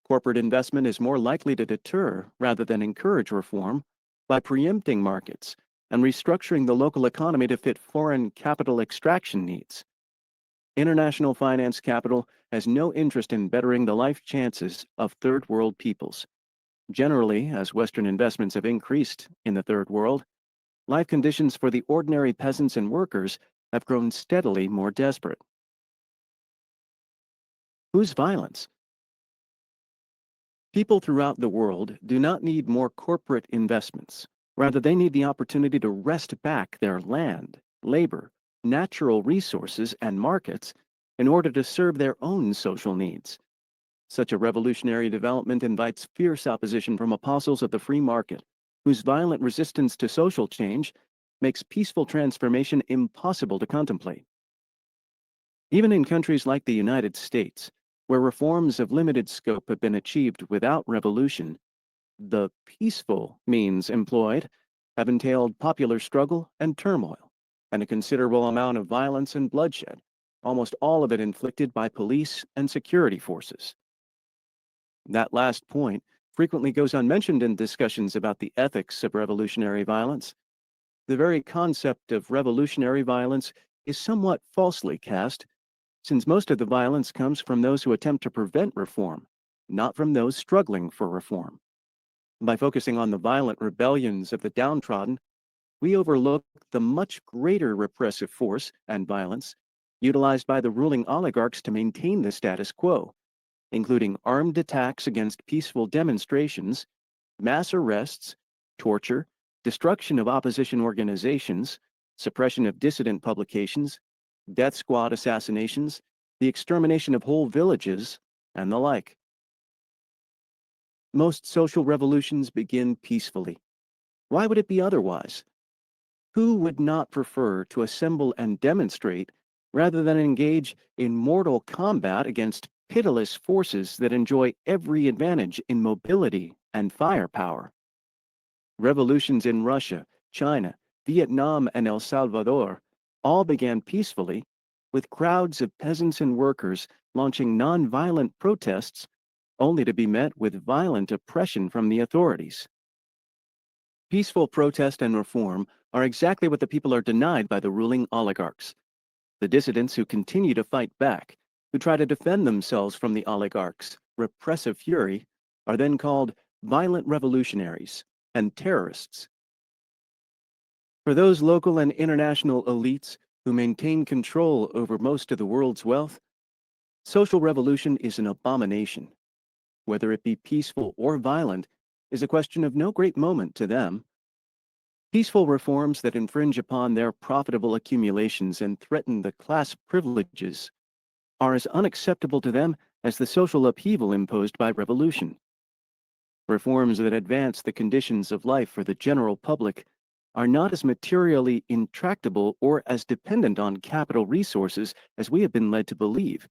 corporate investment is more likely to deter rather than encourage reform by preempting markets and restructuring the local economy to fit foreign capital extraction needs. International finance capital has no interest in bettering the life chances of third world peoples. Generally, as Western investments have increased in the third world, life conditions for the ordinary peasants and workers have grown steadily more desperate. Whose violence? People throughout the world do not need more corporate investments. Rather, they need the opportunity to wrest back their land, labor, natural resources, and markets in order to serve their own social needs. Such a revolutionary development invites fierce opposition from apostles of the free market, whose violent resistance to social change makes peaceful transformation impossible to contemplate. Even in countries like the United States, where reforms of limited scope have been achieved without revolution, the peaceful means employed have entailed popular struggle and turmoil, and a considerable amount of violence and bloodshed, almost all of it inflicted by police and security forces. That last point frequently goes unmentioned in discussions about the ethics of revolutionary violence. The very concept of revolutionary violence is somewhat falsely cast, since most of the violence comes from those who attempt to prevent reform, not from those struggling for reform. By focusing on the violent rebellions of the downtrodden, we overlook the much greater repressive force and violence utilized by the ruling oligarchs to maintain the status quo, including armed attacks against peaceful demonstrations, mass arrests, torture, destruction of opposition organizations, suppression of dissident publications, death squad assassinations, the extermination of whole villages, and the like. Most social revolutions begin peacefully. Why would it be otherwise? Who would not prefer to assemble and demonstrate rather than engage in mortal combat against pitiless forces that enjoy every advantage in mobility and firepower? Revolutions in Russia, China, Vietnam, and El Salvador all began peacefully, with crowds of peasants and workers launching non-violent protests, only to be met with violent oppression from the authorities. Peaceful protest and reform are exactly what the people are denied by the ruling oligarchs. The dissidents who continue to fight back, who try to defend themselves from the oligarchs' repressive fury, are then called violent revolutionaries and terrorists. For those local and international elites who maintain control over most of the world's wealth, social revolution is an abomination. Whether it be peaceful or violent is a question of no great moment to them. Peaceful reforms that infringe upon their profitable accumulations and threaten the class privileges are as unacceptable to them as the social upheaval imposed by revolution. Reforms that advance the conditions of life for the general public are not as materially intractable or as dependent on capital resources as we have been led to believe.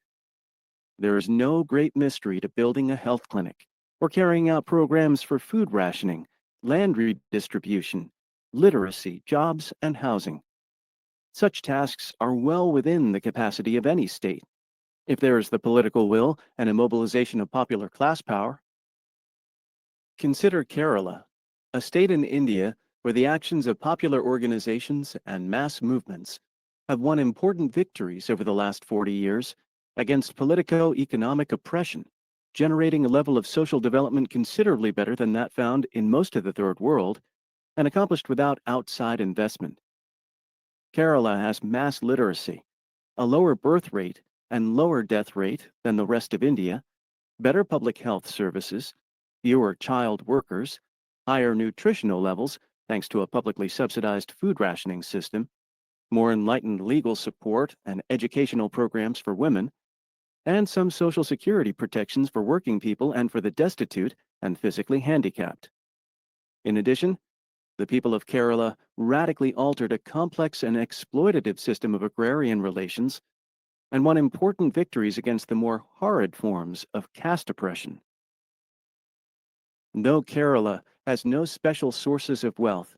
There is no great mystery to building a health clinic or carrying out programs for food rationing, land redistribution, literacy, jobs, and housing. Such tasks are well within the capacity of any state, if there is the political will and a mobilization of popular class power. Consider Kerala, a state in India where the actions of popular organizations and mass movements have won important victories over the last 40 years against politico-economic oppression, generating a level of social development considerably better than that found in most of the Third World, and accomplished without outside investment. Kerala has mass literacy, a lower birth rate and lower death rate than the rest of India, better public health services, fewer child workers, higher nutritional levels thanks to a publicly subsidized food rationing system, more enlightened legal support and educational programs for women, and some social security protections for working people and for the destitute and physically handicapped. In addition, the people of Kerala radically altered a complex and exploitative system of agrarian relations and won important victories against the more horrid forms of caste oppression. Though Kerala has no special sources of wealth,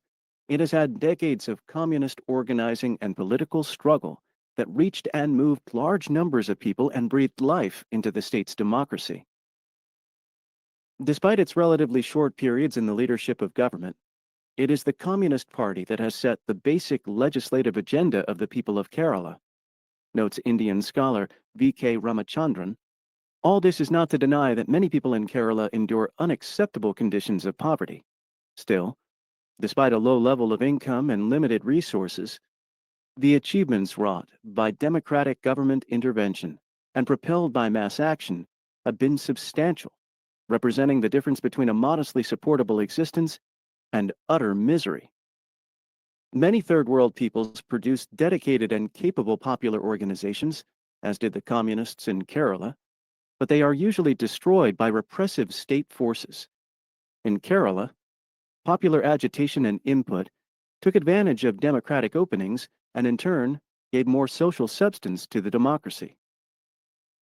it has had decades of communist organizing and political struggle that reached and moved large numbers of people and breathed life into the state's democracy. Despite its relatively short periods in the leadership of government, it is the Communist Party that has set the basic legislative agenda of the people of Kerala, notes Indian scholar V.K. Ramachandran. All this is not to deny that many people in Kerala endure unacceptable conditions of poverty. Still, despite a low level of income and limited resources, the achievements wrought by democratic government intervention and propelled by mass action have been substantial, representing the difference between a modestly supportable existence and utter misery. Many third world peoples produced dedicated and capable popular organizations, as did the communists in Kerala, but they are usually destroyed by repressive state forces. In Kerala, popular agitation and input took advantage of democratic openings and in turn gave more social substance to the democracy.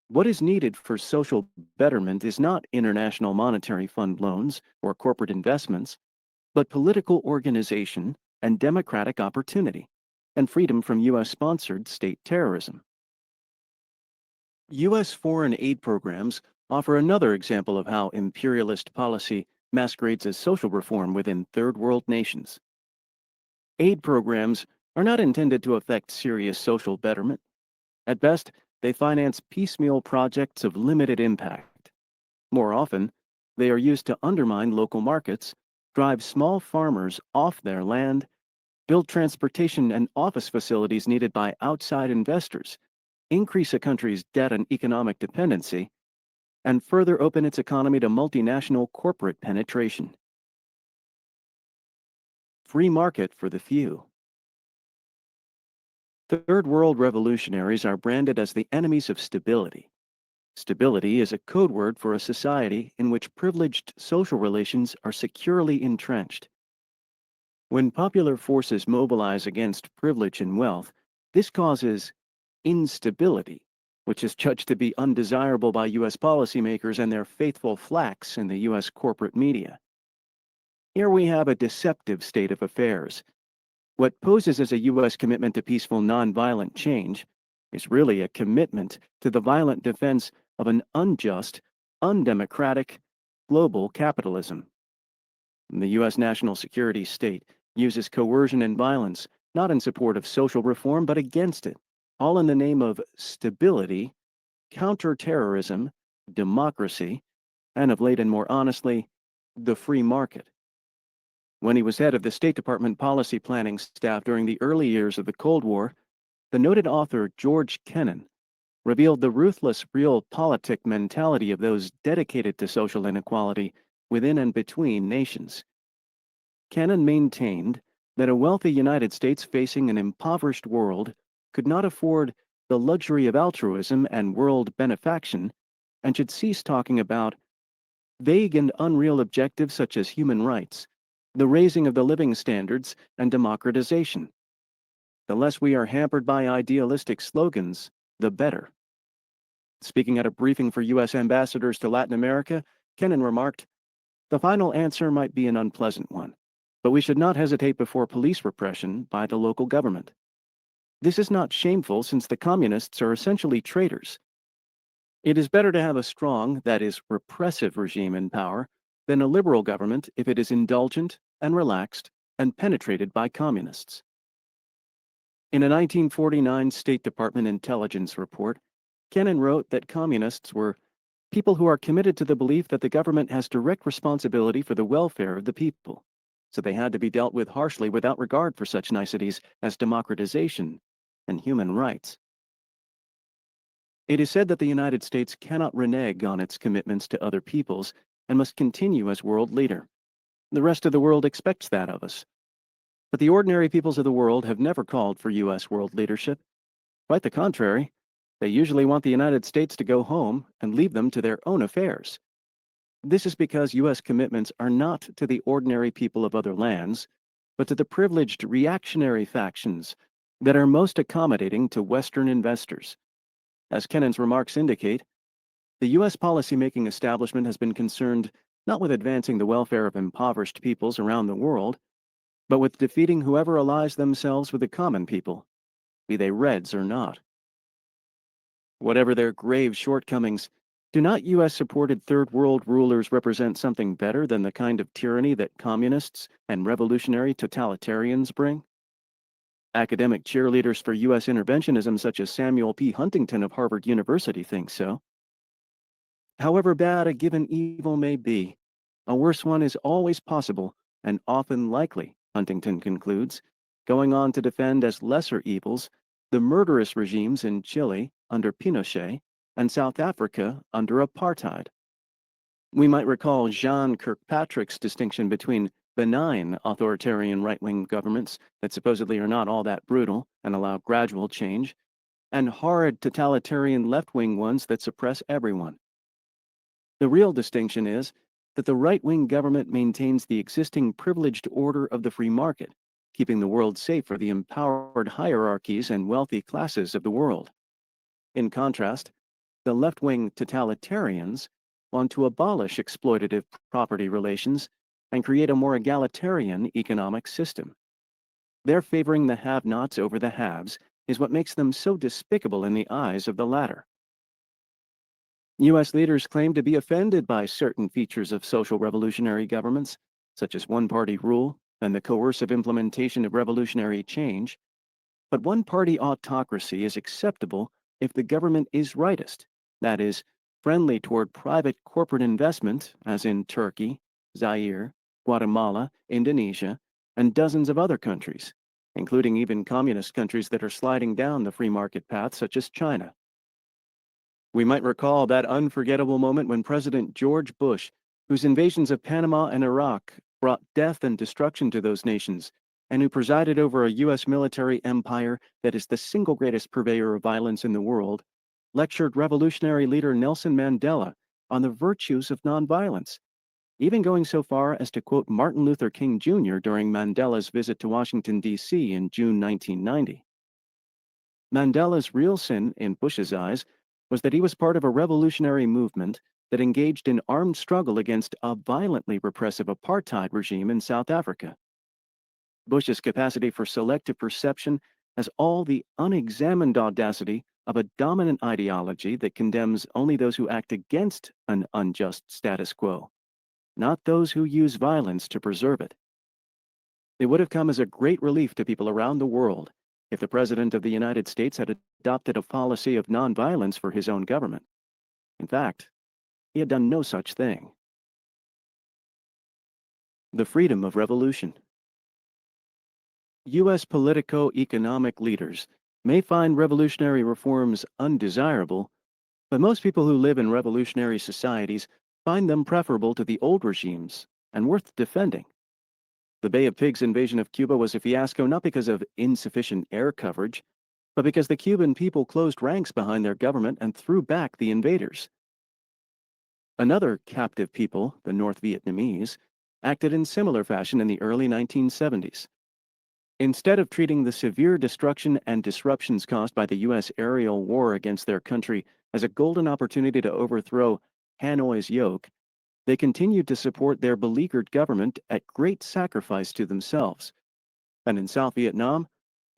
What is needed for social betterment is not International Monetary Fund loans or corporate investments, but political organization and democratic opportunity, and freedom from U.S.-sponsored state terrorism. U.S. foreign aid programs offer another example of how imperialist policy masquerades as social reform within third world nations. Aid programs are not intended to affect serious social betterment. At best, they finance piecemeal projects of limited impact. More often, they are used to undermine local markets, drive small farmers off their land, build transportation and office facilities needed by outside investors, increase a country's debt and economic dependency, and further open its economy to multinational corporate penetration. Free market for the few. Third world revolutionaries are branded as the enemies of stability. Stability is a code word for a society in which privileged social relations are securely entrenched. When popular forces mobilize against privilege and wealth, this causes instability, which is judged to be undesirable by U.S. policymakers and their faithful flacks in the U.S. corporate media. Here we have a deceptive state of affairs. What poses as a U.S. commitment to peaceful nonviolent change is really a commitment to the violent defense of an unjust, undemocratic, global capitalism. The U.S. national security state uses coercion and violence not in support of social reform but against it, all in the name of stability, counterterrorism, democracy, and of late and more honestly, the free market. When he was head of the State Department policy planning staff during the early years of the Cold War, the noted author George Kennan revealed the ruthless realpolitik mentality of those dedicated to social inequality within and between nations. Kennan maintained that a wealthy United States facing an impoverished world could not afford the luxury of altruism and world benefaction and should cease talking about vague and unreal objectives such as human rights, the raising of the living standards, and democratization. The less we are hampered by idealistic slogans, the better. Speaking at a briefing for U.S. ambassadors to Latin America, Kennan remarked, "The final answer might be an unpleasant one, but we should not hesitate before police repression by the local government. This is not shameful since the communists are essentially traitors. It is better to have a strong, that is, repressive regime in power than a liberal government if it is indulgent and relaxed and penetrated by communists." In a 1949 State Department intelligence report, Kennan wrote that communists were people who are committed to the belief that the government has direct responsibility for the welfare of the people, so they had to be dealt with harshly without regard for such niceties as democratization and human rights. It is said that the United States cannot renege on its commitments to other peoples and must continue as world leader. The rest of the world expects that of us. But the ordinary peoples of the world have never called for U.S. world leadership. Quite the contrary, they usually want the United States to go home and leave them to their own affairs. This is because U.S. commitments are not to the ordinary people of other lands, but to the privileged reactionary factions that are most accommodating to Western investors. As Kennan's remarks indicate, the U.S. policymaking establishment has been concerned not with advancing the welfare of impoverished peoples around the world, but with defeating whoever allies themselves with the common people, be they Reds or not. Whatever their grave shortcomings, do not U.S.-supported Third World rulers represent something better than the kind of tyranny that communists and revolutionary totalitarians bring? Academic cheerleaders for U.S. interventionism such as Samuel P. Huntington of Harvard University think so. However bad a given evil may be, a worse one is always possible and often likely, Huntington concludes, going on to defend as lesser evils the murderous regimes in Chile under Pinochet and South Africa under apartheid. We might recall Jean Kirkpatrick's distinction between benign authoritarian right-wing governments that supposedly are not all that brutal and allow gradual change, and horrid totalitarian left-wing ones that suppress everyone. The real distinction is that the right-wing government maintains the existing privileged order of the free market, keeping the world safe for the empowered hierarchies and wealthy classes of the world. In contrast, the left-wing totalitarians want to abolish exploitative property relations and create a more egalitarian economic system. Their favoring the have-nots over the haves is what makes them so despicable in the eyes of the latter. U.S. leaders claim to be offended by certain features of social revolutionary governments, such as one-party rule and the coercive implementation of revolutionary change. But one-party autocracy is acceptable if the government is rightist, that is, friendly toward private corporate investment, as in Turkey, Zaire, Guatemala, Indonesia, and dozens of other countries, including even communist countries that are sliding down the free market path, such as China. We might recall that unforgettable moment when President George Bush, whose invasions of Panama and Iraq brought death and destruction to those nations, and who presided over a U.S. military empire that is the single greatest purveyor of violence in the world, lectured revolutionary leader Nelson Mandela on the virtues of nonviolence, even going so far as to quote Martin Luther King Jr. during Mandela's visit to Washington, D.C. in June 1990. Mandela's real sin, in Bush's eyes, was that he was part of a revolutionary movement that engaged in armed struggle against a violently repressive apartheid regime in South Africa. Bush's capacity for selective perception has all the unexamined audacity of a dominant ideology that condemns only those who act against an unjust status quo, not those who use violence to preserve it. It would have come as a great relief to people around the world if the President of the United States had adopted a policy of nonviolence for his own government. In fact, he had done no such thing. The freedom of revolution. U.S. politico-economic leaders may find revolutionary reforms undesirable, but most people who live in revolutionary societies find them preferable to the old regimes and worth defending. The Bay of Pigs invasion of Cuba was a fiasco not because of insufficient air coverage, but because the Cuban people closed ranks behind their government and threw back the invaders. Another captive people, the North Vietnamese, acted in similar fashion in the early 1970s. Instead of treating the severe destruction and disruptions caused by the U.S. aerial war against their country as a golden opportunity to overthrow Hanoi's yoke, they continued to support their beleaguered government at great sacrifice to themselves. And in South Vietnam,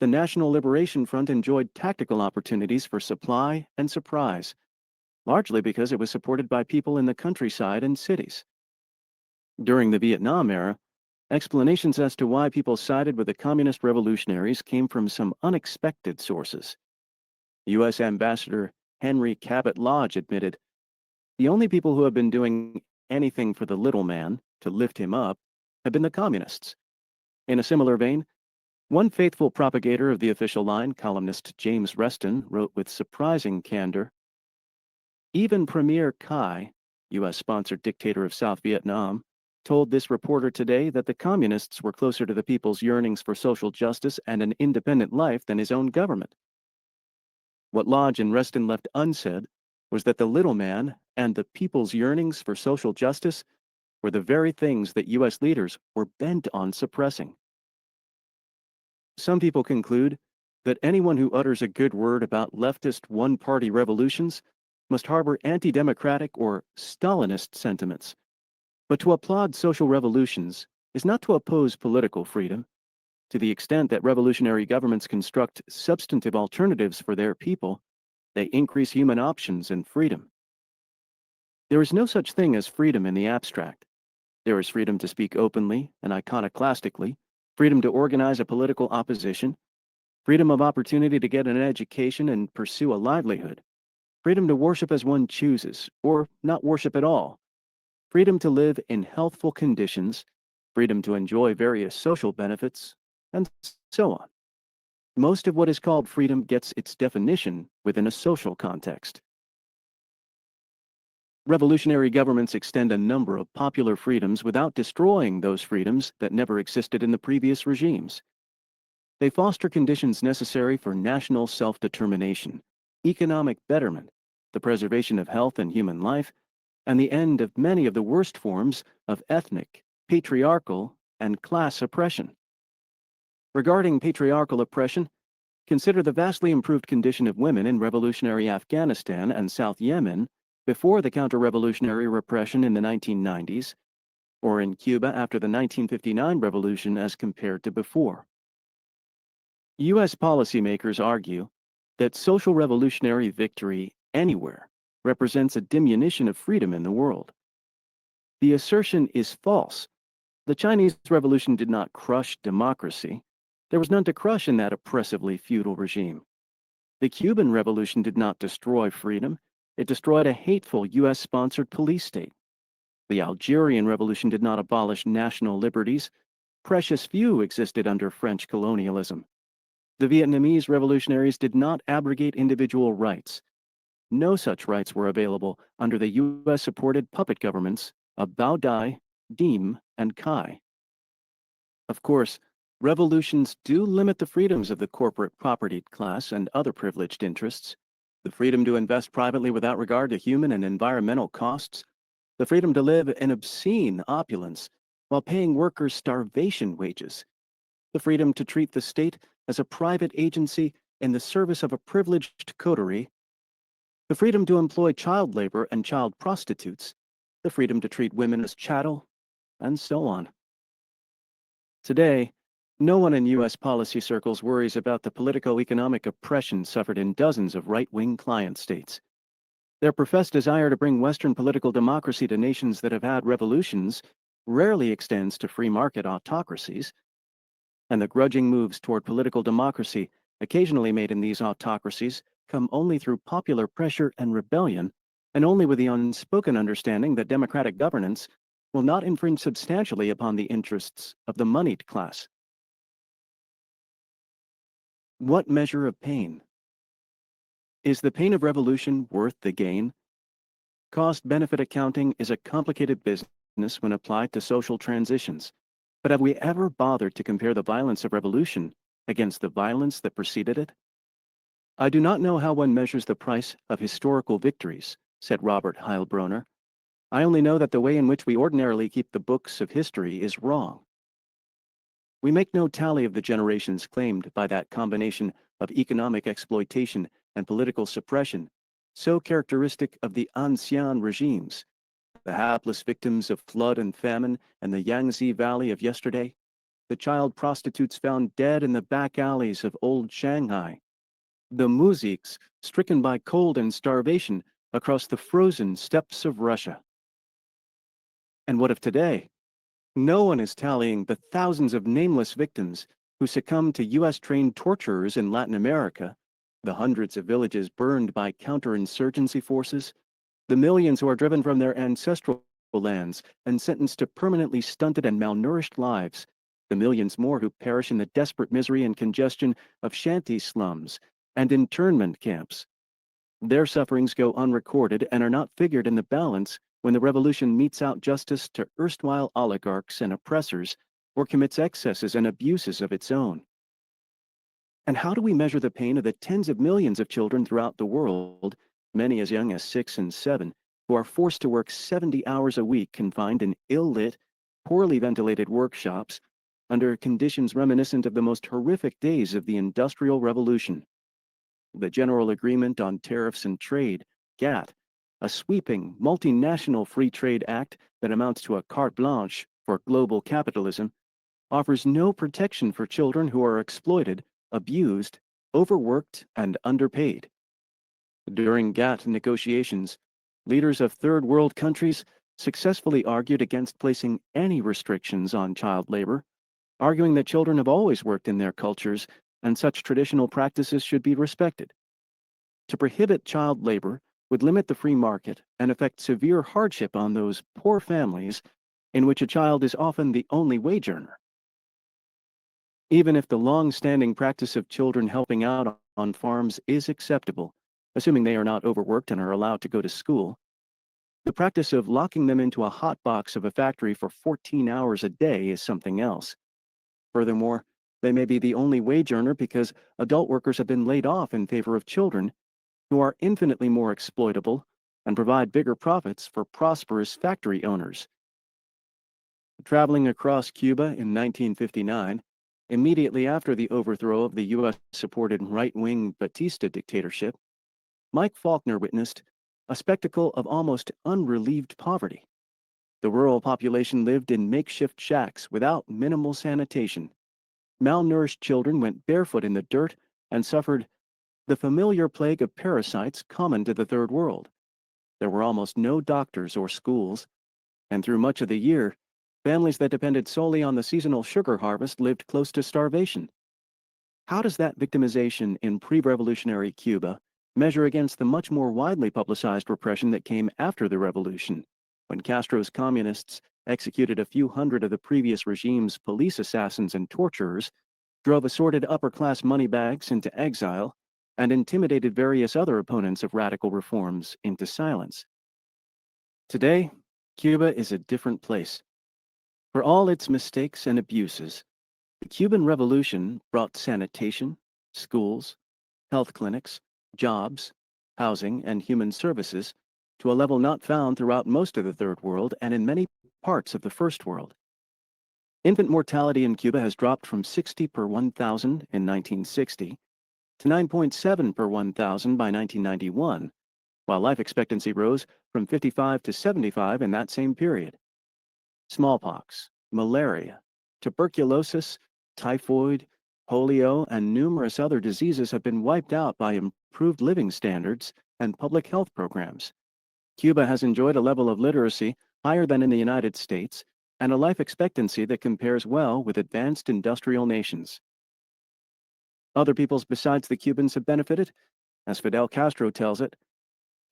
the National Liberation Front enjoyed tactical opportunities for supply and surprise, largely because it was supported by people in the countryside and cities. During the Vietnam era, explanations as to why people sided with the communist revolutionaries came from some unexpected sources. U.S. Ambassador Henry Cabot Lodge admitted, "The only people who have been doing anything for the little man, to lift him up, have been the communists." In a similar vein, one faithful propagator of the official line, columnist James Reston, wrote with surprising candor, "Even Premier Kai, U.S.-sponsored dictator of South Vietnam, told this reporter today that the communists were closer to the people's yearnings for social justice and an independent life than his own government." What Lodge and Reston left unsaid was that the little man and the people's yearnings for social justice were the very things that U.S. leaders were bent on suppressing. Some people conclude that anyone who utters a good word about leftist one-party revolutions must harbor anti-democratic or Stalinist sentiments. But to applaud social revolutions is not to oppose political freedom. To the extent that revolutionary governments construct substantive alternatives for their people, they increase human options and freedom. There is no such thing as freedom in the abstract. There is freedom to speak openly and iconoclastically, freedom to organize a political opposition, freedom of opportunity to get an education and pursue a livelihood, freedom to worship as one chooses, or not worship at all, freedom to live in healthful conditions, freedom to enjoy various social benefits, and so on. Most of what is called freedom gets its definition within a social context. Revolutionary governments extend a number of popular freedoms without destroying those freedoms that never existed in the previous regimes. They foster conditions necessary for national self-determination, economic betterment, the preservation of health and human life, and the end of many of the worst forms of ethnic, patriarchal, and class oppression. Regarding patriarchal oppression, consider the vastly improved condition of women in revolutionary Afghanistan and South Yemen before the counter-revolutionary repression in the 1990s, or in Cuba after the 1959 revolution as compared to before. U.S. policymakers argue that social revolutionary victory anywhere represents a diminution of freedom in the world. The assertion is false. The Chinese Revolution did not crush democracy. There was none to crush in that oppressively feudal regime. The Cuban Revolution did not destroy freedom. It destroyed a hateful U.S.-sponsored police state. The Algerian Revolution did not abolish national liberties. Precious few existed under French colonialism. The Vietnamese revolutionaries did not abrogate individual rights. No such rights were available under the U.S.-supported puppet governments of Bao Dai, Diem, and Cai. Of course, revolutions do limit the freedoms of the corporate propertied class and other privileged interests. The freedom to invest privately without regard to human and environmental costs. The freedom to live in obscene opulence while paying workers starvation wages. The freedom to treat the state as a private agency in the service of a privileged coterie. The freedom to employ child labor and child prostitutes. The freedom to treat women as chattel, and so on. Today, no one in U.S. policy circles worries about the politico-economic oppression suffered in dozens of right-wing client states. Their professed desire to bring Western political democracy to nations that have had revolutions rarely extends to free market autocracies, and the grudging moves toward political democracy occasionally made in these autocracies come only through popular pressure and rebellion, and only with the unspoken understanding that democratic governance will not infringe substantially upon the interests of the moneyed class. What measure of pain? Is the pain of revolution worth the gain? Cost-benefit accounting is a complicated business when applied to social transitions. But have we ever bothered to compare the violence of revolution against the violence that preceded it? I do not know how one measures the price of historical victories, said Robert Heilbronner. I only know that the way in which we ordinarily keep the books of history is wrong. We make no tally of the generations claimed by that combination of economic exploitation and political suppression, so characteristic of the ancien regimes, the hapless victims of flood and famine and the Yangtze Valley of yesterday, the child prostitutes found dead in the back alleys of old Shanghai, the muzhiks stricken by cold and starvation across the frozen steppes of Russia. And what of today? No one is tallying the thousands of nameless victims who succumbed to U.S.-trained torturers in Latin America, the hundreds of villages burned by counterinsurgency forces, the millions who are driven from their ancestral lands and sentenced to permanently stunted and malnourished lives, the millions more who perish in the desperate misery and congestion of shanty slums and internment camps. Their sufferings go unrecorded and are not figured in the balance when the revolution metes out justice to erstwhile oligarchs and oppressors or commits excesses and abuses of its own. And how do we measure the pain of the tens of millions of children throughout the world, many as young as 6 and 7, who are forced to work 70 hours a week confined in ill-lit, poorly ventilated workshops under conditions reminiscent of the most horrific days of the Industrial Revolution? The General Agreement on Tariffs and Trade, GATT, a sweeping, multinational free trade act that amounts to a carte blanche for global capitalism, offers no protection for children who are exploited, abused, overworked, and underpaid. During GATT negotiations, leaders of third world countries successfully argued against placing any restrictions on child labor, arguing that children have always worked in their cultures and such traditional practices should be respected. To prohibit child labor would limit the free market and affect severe hardship on those poor families in which a child is often the only wage earner. Even if the long-standing practice of children helping out on farms is acceptable, assuming they are not overworked and are allowed to go to school, the practice of locking them into a hot box of a factory for 14 hours a day is something else. Furthermore, they may be the only wage earner because adult workers have been laid off in favor of children, who are infinitely more exploitable and provide bigger profits for prosperous factory owners. Traveling across Cuba in 1959, immediately after the overthrow of the U.S.-supported right-wing Batista dictatorship, Mike Faulkner witnessed a spectacle of almost unrelieved poverty. The rural population lived in makeshift shacks without minimal sanitation. Malnourished children went barefoot in the dirt and suffered the familiar plague of parasites common to the Third World. There were almost no doctors or schools, and through much of the year, families that depended solely on the seasonal sugar harvest lived close to starvation. How does that victimization in pre-revolutionary Cuba measure against the much more widely publicized repression that came after the revolution, when Castro's communists executed a few hundred of the previous regime's police assassins and torturers, drove assorted upper-class moneybags into exile, and intimidated various other opponents of radical reforms into silence? Today, Cuba is a different place. For all its mistakes and abuses, the Cuban Revolution brought sanitation, schools, health clinics, jobs, housing, and human services to a level not found throughout most of the Third World and in many parts of the First World. Infant mortality in Cuba has dropped from 60 per 1,000 in 1960 to 9.7 per 1,000 by 1991, while life expectancy rose from 55 to 75 in that same period. Smallpox, malaria, tuberculosis, typhoid, polio, and numerous other diseases have been wiped out by improved living standards and public health programs. Cuba has enjoyed a level of literacy higher than in the United States and a life expectancy that compares well with advanced industrial nations. Other peoples besides the Cubans have benefited. As Fidel Castro tells it,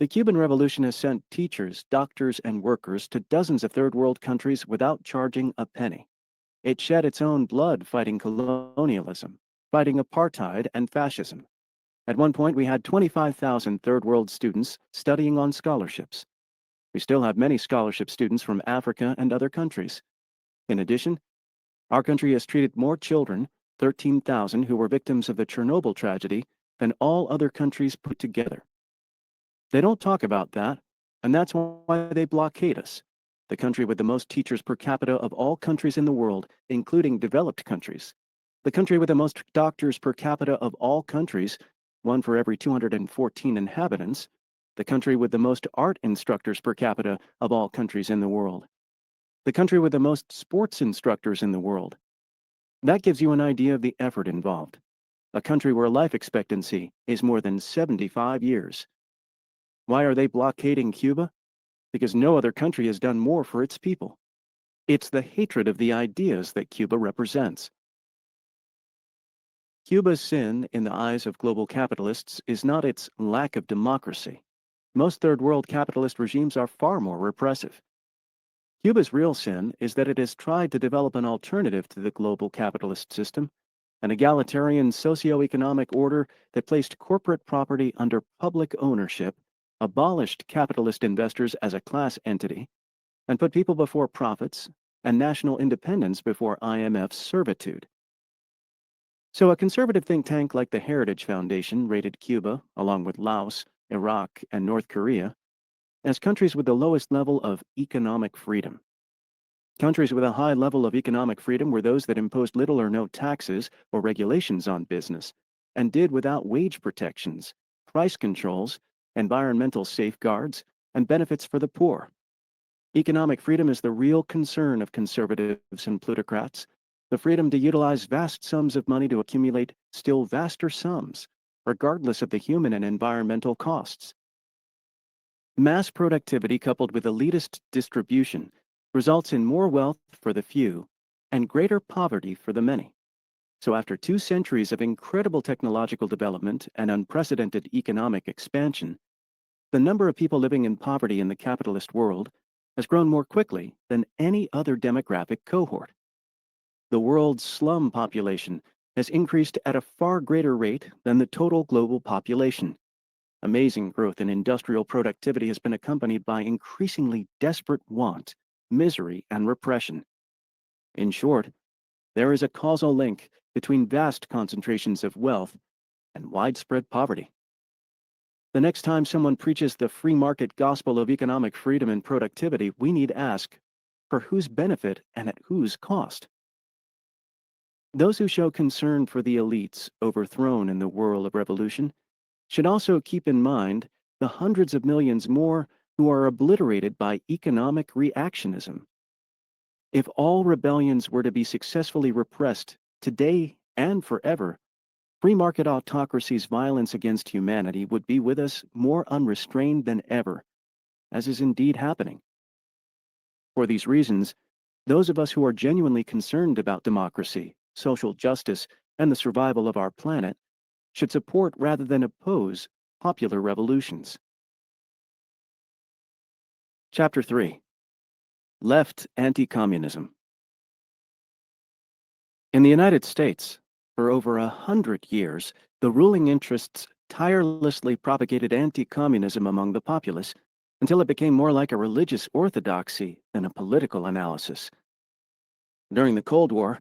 the Cuban Revolution has sent teachers, doctors, and workers to dozens of third world countries without charging a penny. It shed its own blood fighting colonialism, fighting apartheid and fascism. At one point, we had 25,000 third world students studying on scholarships. We still have many scholarship students from Africa and other countries. In addition, our country has treated more children, 13,000 who were victims of the Chernobyl tragedy, than all other countries put together. They don't talk about that, and that's why they blockade us. The country with the most teachers per capita of all countries in the world, including developed countries. The country with the most doctors per capita of all countries, one for every 214 inhabitants. The country with the most art instructors per capita of all countries in the world. The country with the most sports instructors in the world. That gives you an idea of the effort involved. A country where life expectancy is more than 75 years. Why are they blockading Cuba? Because no other country has done more for its people. It's the hatred of the ideas that Cuba represents. Cuba's sin in the eyes of global capitalists is not its lack of democracy. Most third world capitalist regimes are far more repressive. Cuba's real sin is that it has tried to develop an alternative to the global capitalist system, an egalitarian socio-economic order that placed corporate property under public ownership, abolished capitalist investors as a class entity, and put people before profits and national independence before IMF servitude. So a conservative think tank like the Heritage Foundation rated Cuba, along with Laos, Iraq, and North Korea, as countries with the lowest level of economic freedom. Countries with a high level of economic freedom were those that imposed little or no taxes or regulations on business, and did without wage protections, price controls, environmental safeguards, and benefits for the poor. Economic freedom is the real concern of conservatives and plutocrats, the freedom to utilize vast sums of money to accumulate still vaster sums, regardless of the human and environmental costs. Mass productivity coupled with elitist distribution results in more wealth for the few and greater poverty for the many. So after 2 centuries of incredible technological development and unprecedented economic expansion, the number of people living in poverty in the capitalist world has grown more quickly than any other demographic cohort. The world's slum population has increased at a far greater rate than the total global population. Amazing growth in industrial productivity has been accompanied by increasingly desperate want, misery, and repression. In short, there is a causal link between vast concentrations of wealth and widespread poverty. The next time someone preaches the free market gospel of economic freedom and productivity, we need to ask, for whose benefit and at whose cost? Those who show concern for the elites overthrown in the whirl of revolution should also keep in mind the hundreds of millions more who are obliterated by economic reactionism. If all rebellions were to be successfully repressed today and forever, free market autocracy's violence against humanity would be with us more unrestrained than ever, as is indeed happening. For these reasons, those of us who are genuinely concerned about democracy, social justice, and the survival of our planet should support rather than oppose popular revolutions. Chapter 3. Left Anti-Communism. In the United States, for over 100 years, the ruling interests tirelessly propagated anti-communism among the populace until it became more like a religious orthodoxy than a political analysis. During the Cold War,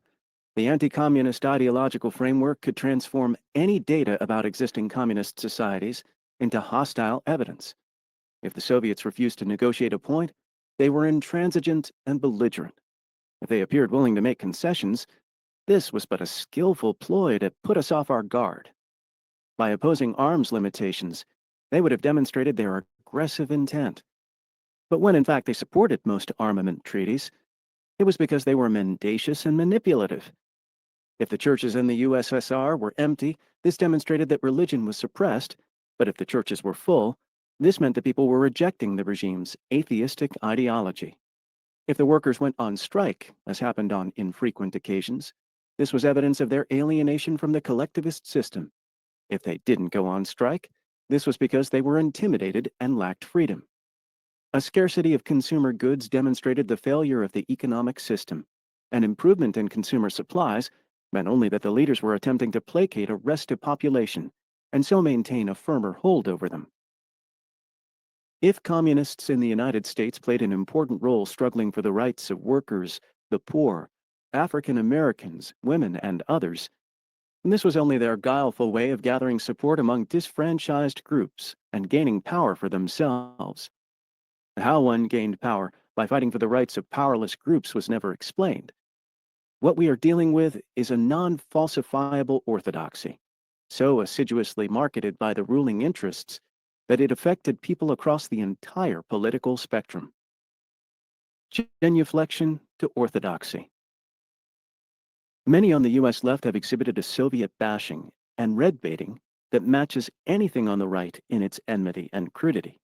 the anti-communist ideological framework could transform any data about existing communist societies into hostile evidence. If the Soviets refused to negotiate a point, they were intransigent and belligerent. If they appeared willing to make concessions, this was but a skillful ploy to put us off our guard. By opposing arms limitations, they would have demonstrated their aggressive intent. But when in fact they supported most armament treaties, it was because they were mendacious and manipulative. If the churches in the USSR were empty, this demonstrated that religion was suppressed, but if the churches were full, this meant that people were rejecting the regime's atheistic ideology. If the workers went on strike, as happened on infrequent occasions, this was evidence of their alienation from the collectivist system. If they didn't go on strike, this was because they were intimidated and lacked freedom. A scarcity of consumer goods demonstrated the failure of the economic system. An improvement in consumer supplies meant only that the leaders were attempting to placate a restive population and so maintain a firmer hold over them. If communists in the United States played an important role struggling for the rights of workers, the poor, African Americans, women, and others, this was only their guileful way of gathering support among disfranchised groups and gaining power for themselves. How one gained power by fighting for the rights of powerless groups was never explained. What we are dealing with is a non-falsifiable orthodoxy, so assiduously marketed by the ruling interests that it affected people across the entire political spectrum. Genuflection to orthodoxy. Many on the US left have exhibited a Soviet bashing and red baiting that matches anything on the right in its enmity and crudity.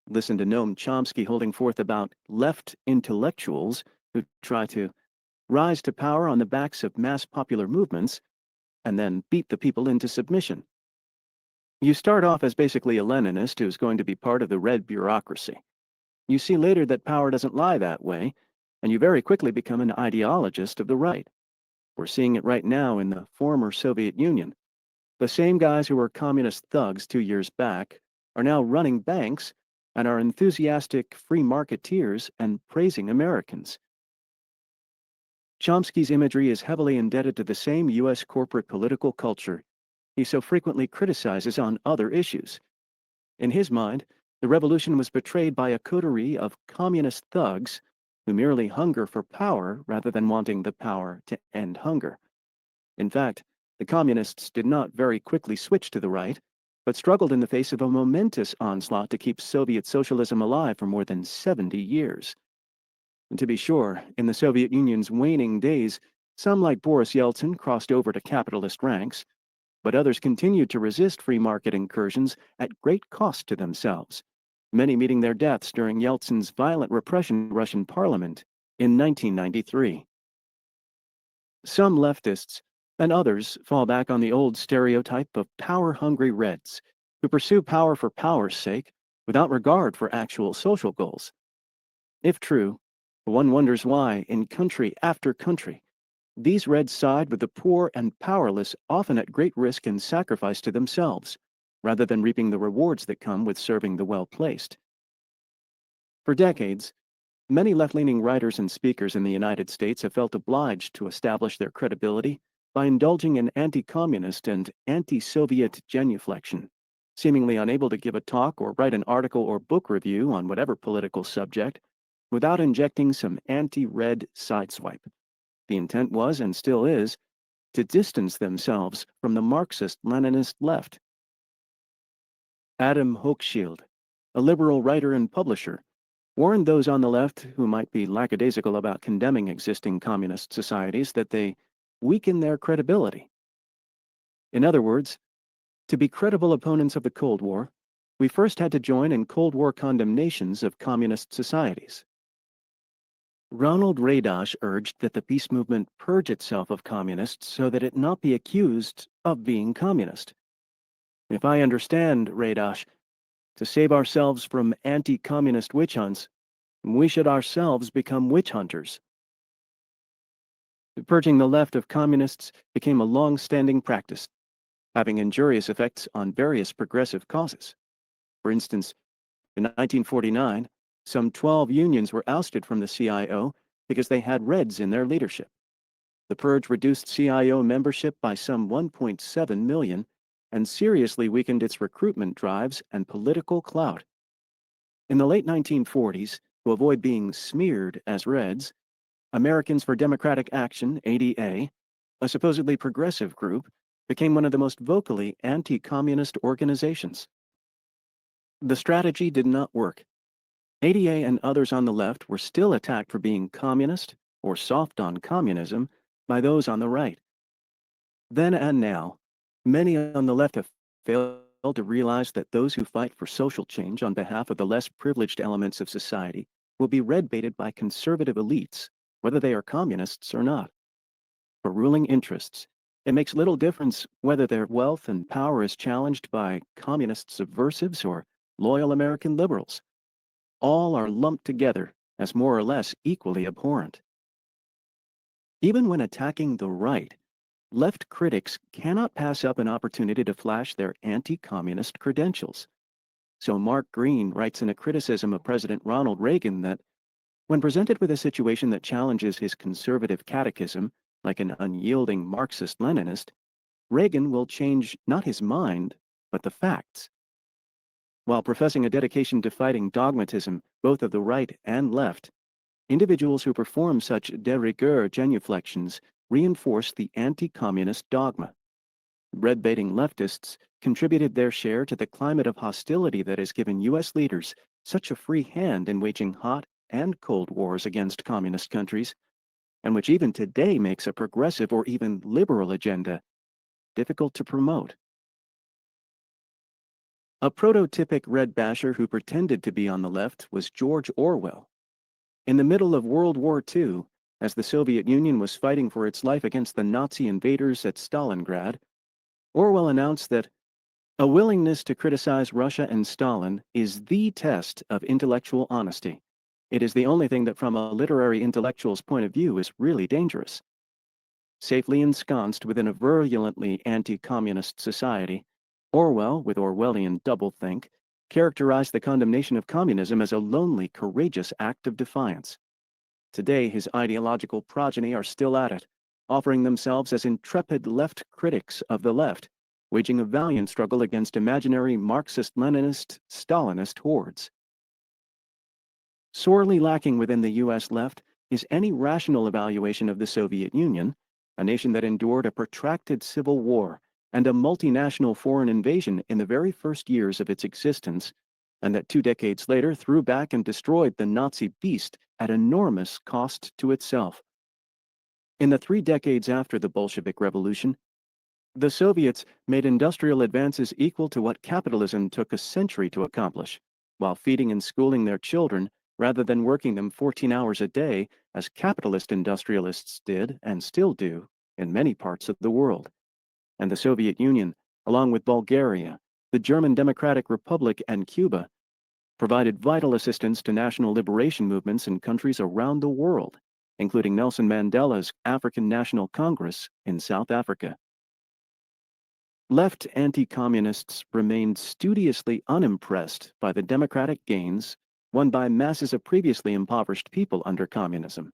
Listen to Noam Chomsky holding forth about left intellectuals who try to rise to power on the backs of mass popular movements and then beat the people into submission. You start off as basically a Leninist who's going to be part of the red bureaucracy. You see later that power doesn't lie that way, and you very quickly become an ideologist of the right. We're seeing it right now in the former Soviet Union. The same guys who were communist thugs 2 years back are now running banks and are enthusiastic free marketeers and praising Americans. Chomsky's imagery is heavily indebted to the same U.S. corporate political culture he so frequently criticizes on other issues. In his mind, the revolution was betrayed by a coterie of communist thugs who merely hunger for power rather than wanting the power to end hunger. In fact, the communists did not very quickly switch to the right, but struggled in the face of a momentous onslaught to keep Soviet socialism alive for more than 70 years. And to be sure, in the Soviet Union's waning days, some like Boris Yeltsin crossed over to capitalist ranks, but others continued to resist free market incursions at great cost to themselves, many meeting their deaths during Yeltsin's violent repression of the Russian parliament in 1993. Some leftists and others fall back on the old stereotype of power-hungry Reds who pursue power for power's sake without regard for actual social goals. If true, one wonders why, in country after country, these Reds side with the poor and powerless, often at great risk and sacrifice to themselves, rather than reaping the rewards that come with serving the well-placed. For decades, many left-leaning writers and speakers in the United States have felt obliged to establish their credibility by indulging in anti-communist and anti-Soviet genuflection, seemingly unable to give a talk or write an article or book review on whatever political subject without injecting some anti-red sideswipe. The intent was, and still is, to distance themselves from the Marxist-Leninist left. Adam Hochschild, a liberal writer and publisher, warned those on the left who might be lackadaisical about condemning existing communist societies that they weaken their credibility. In other words, to be credible opponents of the Cold War, we first had to join in Cold War condemnations of communist societies. Ronald Reagan urged that the peace movement purge itself of communists so that it not be accused of being communist. If I understand Reagan, to save ourselves from anti-communist witch hunts, we should ourselves become witch hunters. Purging the left of communists became a long-standing practice, having injurious effects on various progressive causes. For instance, in 1949, some 12 unions were ousted from the CIO because they had Reds in their leadership. The purge reduced CIO membership by some 1.7 million and seriously weakened its recruitment drives and political clout. In the late 1940s, to avoid being smeared as Reds, Americans for Democratic Action, ADA, a supposedly progressive group, became one of the most vocally anti-communist organizations. The strategy did not work. ADA and others on the left were still attacked for being communist or soft on communism by those on the right. Then and now, many on the left have failed to realize that those who fight for social change on behalf of the less privileged elements of society will be red-baited by conservative elites, whether they are communists or not. For ruling interests, it makes little difference whether their wealth and power is challenged by communist subversives or loyal American liberals. All are lumped together as more or less equally abhorrent. Even when attacking the right, left critics cannot pass up an opportunity to flash their anti-communist credentials. So Mark Green writes in a criticism of President Ronald Reagan that, when presented with a situation that challenges his conservative catechism, like an unyielding Marxist-Leninist, Reagan will change not his mind, but the facts. While professing a dedication to fighting dogmatism, both of the right and left, individuals who perform such de rigueur genuflections reinforce the anti-communist dogma. Red-baiting leftists contributed their share to the climate of hostility that has given U.S. leaders such a free hand in waging hot and cold wars against communist countries, and which even today makes a progressive or even liberal agenda difficult to promote. A prototypic red basher who pretended to be on the left was George Orwell. In the middle of World War II, as the Soviet Union was fighting for its life against the Nazi invaders at Stalingrad, Orwell announced that a willingness to criticize Russia and Stalin is the test of intellectual honesty. It is the only thing that from a literary intellectual's point of view is really dangerous. Safely ensconced within a virulently anti-communist society, Orwell, with Orwellian doublethink, characterized the condemnation of communism as a lonely, courageous act of defiance. Today, his ideological progeny are still at it, offering themselves as intrepid left critics of the left, waging a valiant struggle against imaginary Marxist-Leninist, Stalinist hordes. Sorely lacking within the U.S. left is any rational evaluation of the Soviet Union, a nation that endured a protracted civil war and a multinational foreign invasion in the very first years of its existence, and that 2 decades later threw back and destroyed the Nazi beast at enormous cost to itself. In the 3 decades after the Bolshevik Revolution, the Soviets made industrial advances equal to what capitalism took a century to accomplish, while feeding and schooling their children rather than working them 14 hours a day as capitalist industrialists did and still do in many parts of the world. And the Soviet Union, along with Bulgaria, the German Democratic Republic, and Cuba, provided vital assistance to national liberation movements in countries around the world, including Nelson Mandela's African National Congress in South Africa. Left anti-communists remained studiously unimpressed by the democratic gains won by masses of previously impoverished people under communism.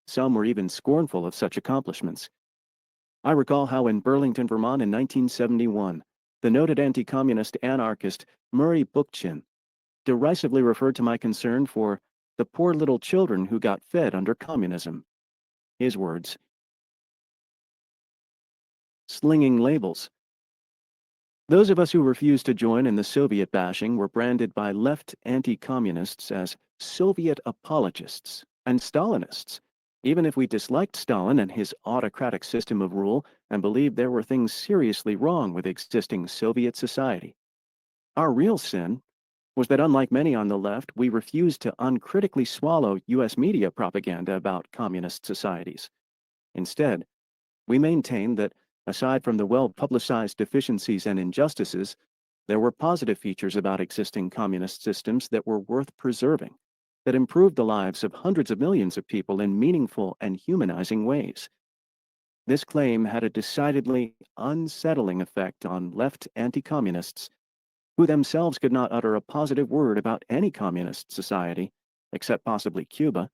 Some were even scornful of such accomplishments. I recall how in Burlington, Vermont in 1971, the noted anti-communist anarchist Murray Bookchin derisively referred to my concern for the poor little children who got fed under communism. His words, slinging labels. Those of us who refused to join in the Soviet bashing were branded by left anti-communists as Soviet apologists and Stalinists, even if we disliked Stalin and his autocratic system of rule and believed there were things seriously wrong with existing Soviet society. Our real sin was that, unlike many on the left, we refused to uncritically swallow U.S. media propaganda about communist societies. Instead, we maintained that, aside from the well-publicized deficiencies and injustices, there were positive features about existing communist systems that were worth preserving, that improved the lives of hundreds of millions of people in meaningful and humanizing ways. This claim had a decidedly unsettling effect on left anti-communists, who themselves could not utter a positive word about any communist society, except possibly Cuba,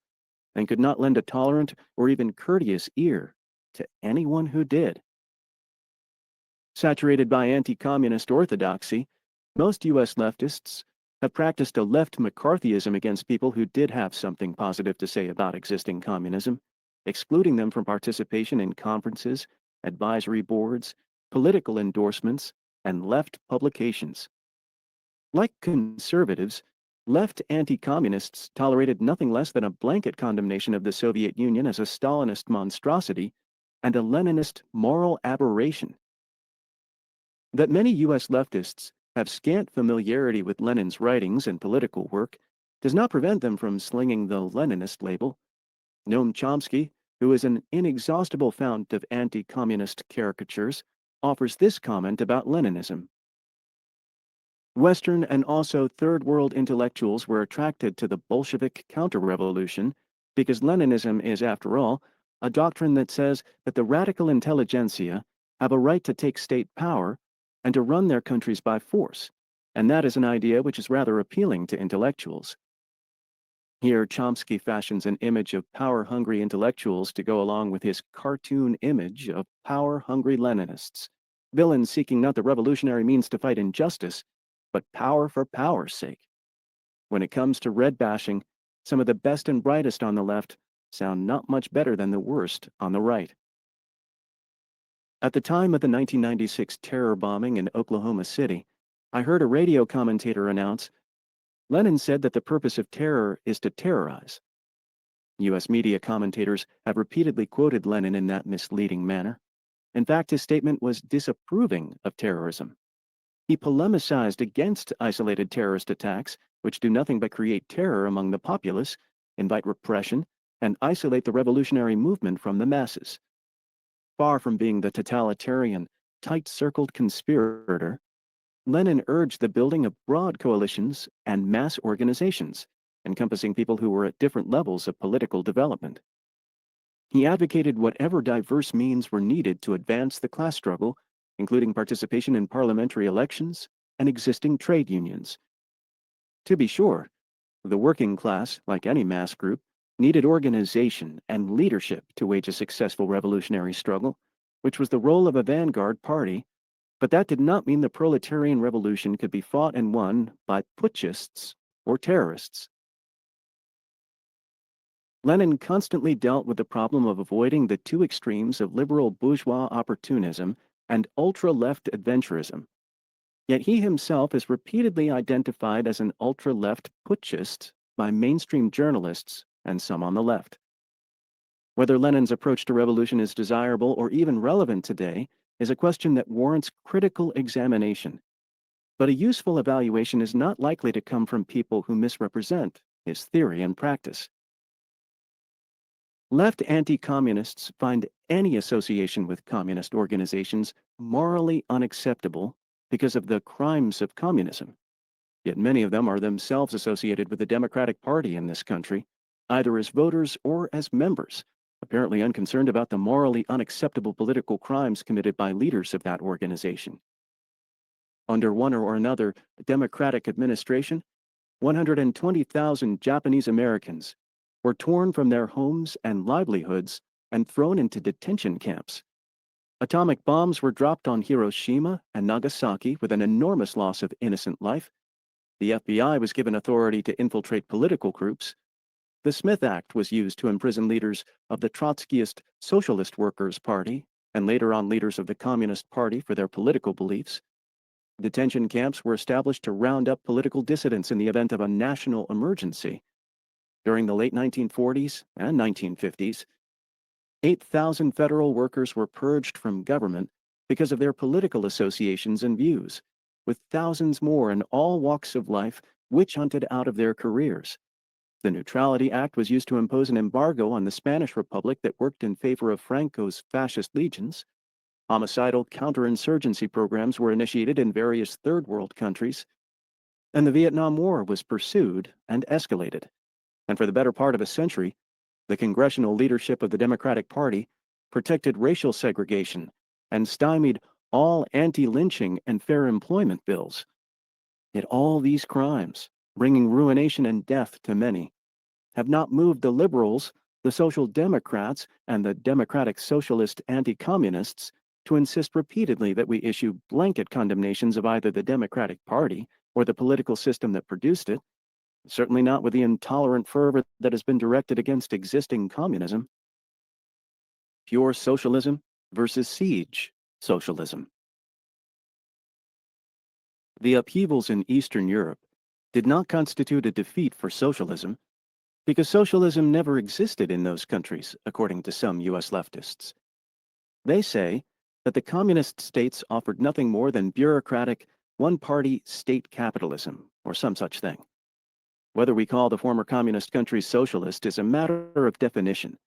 and could not lend a tolerant or even courteous ear to anyone who did. Saturated by anti-communist orthodoxy, most U.S. leftists have practiced a left McCarthyism against people who did have something positive to say about existing communism, excluding them from participation in conferences, advisory boards, political endorsements, and left publications. Like conservatives, left anti-communists tolerated nothing less than a blanket condemnation of the Soviet Union as a Stalinist monstrosity and a Leninist moral aberration. That many U.S. leftists have scant familiarity with Lenin's writings and political work does not prevent them from slinging the Leninist label. Noam Chomsky, who is an inexhaustible fount of anti-communist caricatures, offers this comment about Leninism. Western and also Third World intellectuals were attracted to the Bolshevik counter-revolution because Leninism is, after all, a doctrine that says that the radical intelligentsia have a right to take state power and to run their countries by force, and that is an idea which is rather appealing to intellectuals. Here, Chomsky fashions an image of power-hungry intellectuals to go along with his cartoon image of power-hungry Leninists, villains seeking not the revolutionary means to fight injustice, but power for power's sake. When it comes to red bashing, some of the best and brightest on the left sound not much better than the worst on the right. At the time of the 1996 terror bombing in Oklahoma City, I heard a radio commentator announce, "Lenin said that the purpose of terror is to terrorize." U.S. media commentators have repeatedly quoted Lenin in that misleading manner. In fact, his statement was disapproving of terrorism. He polemicized against isolated terrorist attacks, which do nothing but create terror among the populace, invite repression, and isolate the revolutionary movement from the masses. Far from being the totalitarian, tight-circled conspirator, Lenin urged the building of broad coalitions and mass organizations, encompassing people who were at different levels of political development. He advocated whatever diverse means were needed to advance the class struggle, including participation in parliamentary elections and existing trade unions. To be sure, the working class, like any mass group, needed organization and leadership to wage a successful revolutionary struggle, which was the role of a vanguard party, but that did not mean the proletarian revolution could be fought and won by putschists or terrorists. Lenin constantly dealt with the problem of avoiding the two extremes of liberal bourgeois opportunism and ultra-left adventurism. Yet he himself is repeatedly identified as an ultra-left putschist by mainstream journalists and some on the left. Whether Lenin's approach to revolution is desirable or even relevant today is a question that warrants critical examination. But a useful evaluation is not likely to come from people who misrepresent his theory and practice. Left anti-communists find any association with communist organizations morally unacceptable because of the crimes of communism. Yet many of them are themselves associated with the Democratic Party in this country, either as voters or as members, apparently unconcerned about the morally unacceptable political crimes committed by leaders of that organization. Under one or another Democratic administration, 120,000 Japanese Americans were torn from their homes and livelihoods and thrown into detention camps. Atomic bombs were dropped on Hiroshima and Nagasaki with an enormous loss of innocent life. The FBI was given authority to infiltrate political groups. The Smith Act was used to imprison leaders of the Trotskyist Socialist Workers' Party and later on leaders of the Communist Party for their political beliefs. Detention camps were established to round up political dissidents in the event of a national emergency. During the late 1940s and 1950s, 8,000 federal workers were purged from government because of their political associations and views, with thousands more in all walks of life witch hunted out of their careers. The Neutrality Act was used to impose an embargo on the Spanish Republic that worked in favor of Franco's fascist legions. Homicidal counterinsurgency programs were initiated in various Third World countries, and the Vietnam War was pursued and escalated. And for the better part of a century, the congressional leadership of the Democratic Party protected racial segregation and stymied all anti-lynching and fair employment bills. Yet all these crimes, bringing ruination and death to many, have not moved the liberals, the Social Democrats, and the Democratic Socialist anti-communists to insist repeatedly that we issue blanket condemnations of either the Democratic Party or the political system that produced it, certainly not with the intolerant fervor that has been directed against existing communism. Pure socialism versus siege socialism. The upheavals in Eastern Europe did not constitute a defeat for socialism, because socialism never existed in those countries, according to some US leftists. They say that the communist states offered nothing more than bureaucratic, one-party state capitalism, or some such thing. Whether we call the former communist countries socialist is a matter of definition.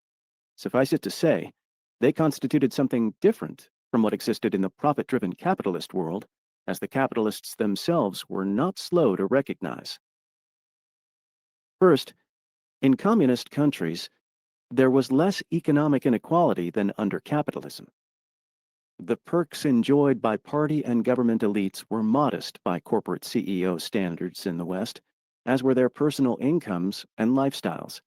Suffice it to say, they constituted something different from what existed in the profit-driven capitalist world, as the capitalists themselves were not slow to recognize. First, in communist countries, there was less economic inequality than under capitalism. The perks enjoyed by party and government elites were modest by corporate CEO standards in the West, as were their personal incomes and lifestyles.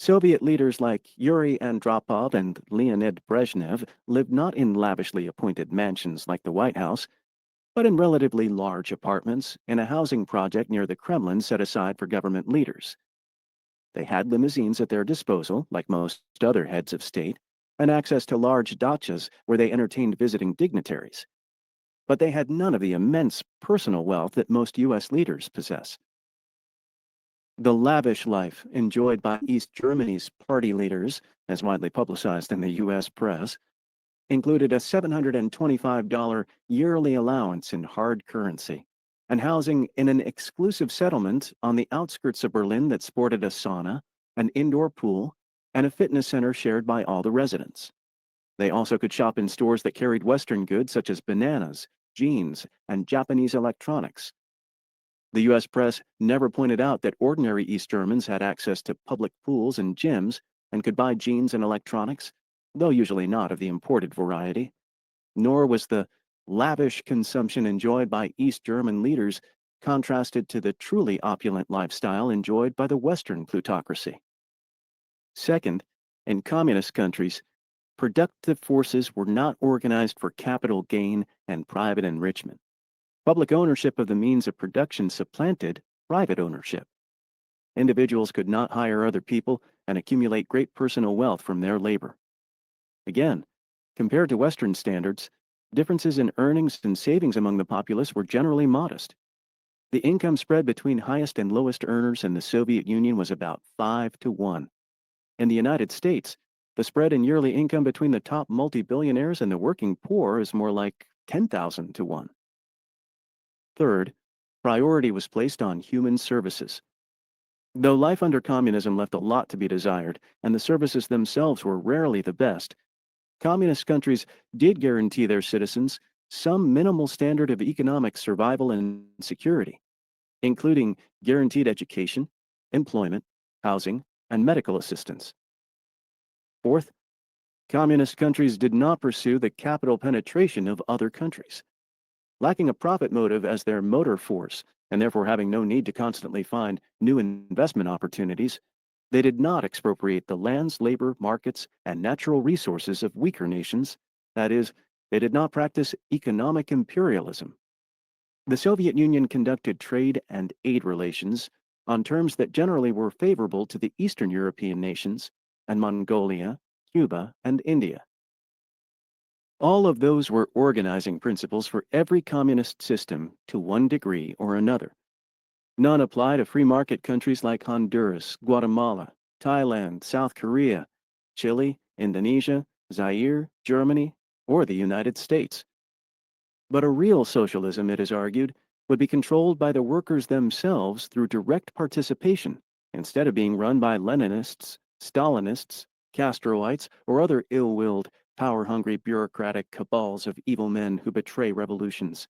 Soviet leaders like Yuri Andropov and Leonid Brezhnev lived not in lavishly appointed mansions like the White House, but in relatively large apartments in a housing project near the Kremlin set aside for government leaders. They had limousines at their disposal, like most other heads of state, and access to large dachas where they entertained visiting dignitaries. But they had none of the immense personal wealth that most U.S. leaders possess. The lavish life enjoyed by East Germany's party leaders, as widely publicized in the U.S. press, included a $725 yearly allowance in hard currency and housing in an exclusive settlement on the outskirts of Berlin that sported a sauna, an indoor pool, and a fitness center shared by all the residents. They also could shop in stores that carried Western goods such as bananas, jeans, and Japanese electronics. The U.S. press never pointed out that ordinary East Germans had access to public pools and gyms and could buy jeans and electronics, though usually not of the imported variety. Nor was the lavish consumption enjoyed by East German leaders contrasted to the truly opulent lifestyle enjoyed by the Western plutocracy. Second, in communist countries, productive forces were not organized for capital gain and private enrichment. Public ownership of the means of production supplanted private ownership. Individuals could not hire other people and accumulate great personal wealth from their labor. Again, compared to Western standards, differences in earnings and savings among the populace were generally modest. The income spread between highest and lowest earners in the Soviet Union was about 5 to 1. In the United States, the spread in yearly income between the top multi-billionaires and the working poor is more like 10,000 to 1. Third, priority was placed on human services. Though life under communism left a lot to be desired, and the services themselves were rarely the best, communist countries did guarantee their citizens some minimal standard of economic survival and security, including guaranteed education, employment, housing, and medical assistance. Fourth, communist countries did not pursue the capital penetration of other countries. Lacking a profit motive as their motor force, and therefore having no need to constantly find new investment opportunities, they did not expropriate the lands, labor, markets, and natural resources of weaker nations. That is, they did not practice economic imperialism. The Soviet Union conducted trade and aid relations on terms that generally were favorable to the Eastern European nations and Mongolia, Cuba, and India. All of those were organizing principles for every communist system to one degree or another. None apply to free market countries like Honduras, Guatemala, Thailand, South Korea, Chile, Indonesia, Zaire, Germany, or the United States. But a real socialism, it is argued, would be controlled by the workers themselves through direct participation, instead of being run by Leninists, Stalinists, Castroites, or other ill-willed, power-hungry bureaucratic cabals of evil men who betray revolutions.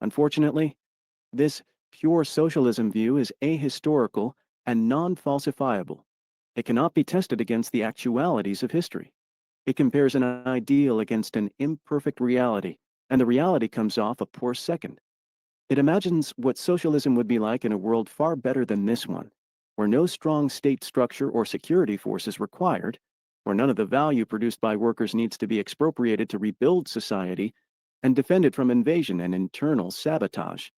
Unfortunately, this pure socialism view is ahistorical and non-falsifiable. It cannot be tested against the actualities of history. It compares an ideal against an imperfect reality, and the reality comes off a poor second. It imagines what socialism would be like in a world far better than this one, where no strong state structure or security force is required, where none of the value produced by workers needs to be expropriated to rebuild society and defend it from invasion and internal sabotage.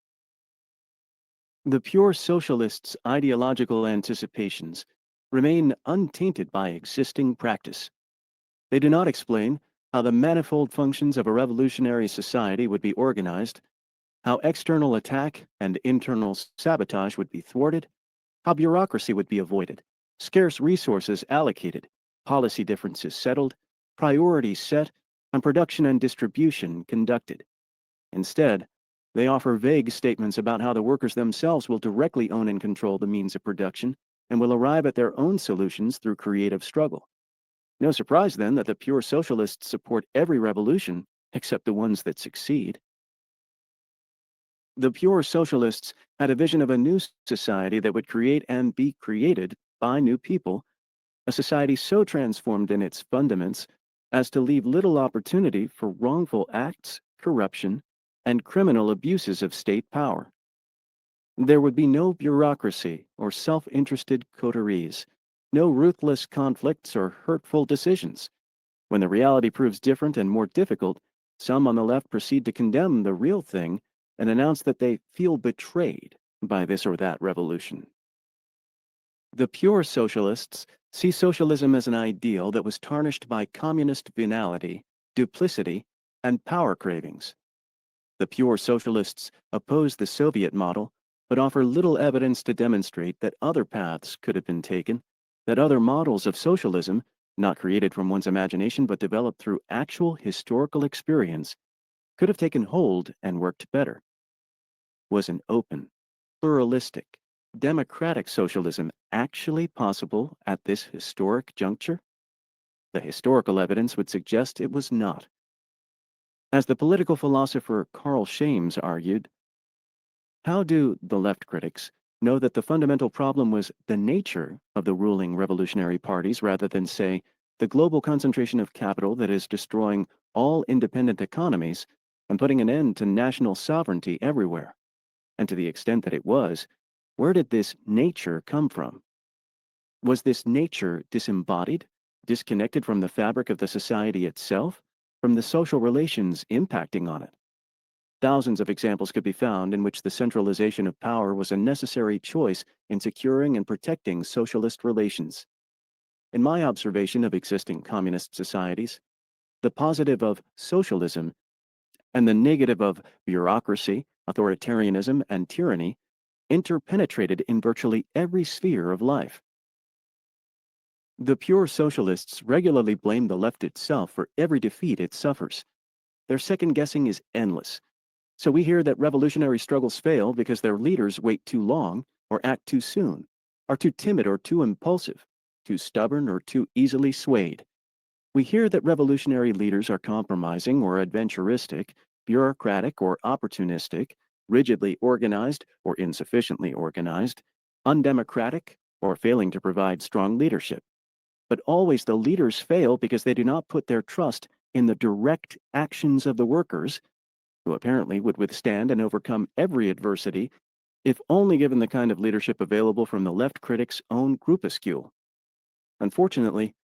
The pure socialists' ideological anticipations remain untainted by existing practice. They do not explain how the manifold functions of a revolutionary society would be organized, how external attack and internal sabotage would be thwarted, how bureaucracy would be avoided, scarce resources allocated, policy differences settled, priorities set, and production and distribution conducted. Instead, they offer vague statements about how the workers themselves will directly own and control the means of production and will arrive at their own solutions through creative struggle. No surprise, then, that the pure socialists support every revolution except the ones that succeed. The pure socialists had a vision of a new society that would create and be created by new people, a society so transformed in its fundaments as to leave little opportunity for wrongful acts, corruption, and criminal abuses of state power. There would be no bureaucracy or self-interested coteries, no ruthless conflicts or hurtful decisions. When the reality proves different and more difficult, some on the left proceed to condemn the real thing and announce that they feel betrayed by this or that revolution. The pure socialists see socialism as an ideal that was tarnished by communist venality, duplicity, and power cravings. The pure socialists oppose the Soviet model, but offer little evidence to demonstrate that other paths could have been taken, that other models of socialism, not created from one's imagination but developed through actual historical experience, could have taken hold and worked better. Was an open, pluralistic, democratic socialism actually possible at this historic juncture? The historical evidence would suggest it was not. As the political philosopher Carl Shames argued, how do the left critics know that the fundamental problem was the nature of the ruling revolutionary parties rather than, say, the global concentration of capital that is destroying all independent economies and putting an end to national sovereignty everywhere? And to the extent that it was, where did this nature come from? Was this nature disembodied, disconnected from the fabric of the society itself, from the social relations impacting on it? Thousands of examples could be found in which the centralization of power was a necessary choice in securing and protecting socialist relations. In my observation of existing communist societies, the positive of socialism and the negative of bureaucracy, authoritarianism, and tyranny interpenetrated in virtually every sphere of life. The pure socialists regularly blame the left itself for every defeat it suffers. Their second guessing is endless. So we hear that revolutionary struggles fail because their leaders wait too long or act too soon, are too timid or too impulsive, too stubborn or too easily swayed. We hear that revolutionary leaders are compromising or adventuristic, bureaucratic or opportunistic, rigidly organized or insufficiently organized, undemocratic or failing to provide strong leadership. But always the leaders fail because they do not put their trust in the direct actions of the workers, who apparently would withstand and overcome every adversity if only given the kind of leadership available from the left critics' own groupuscule. Unfortunately,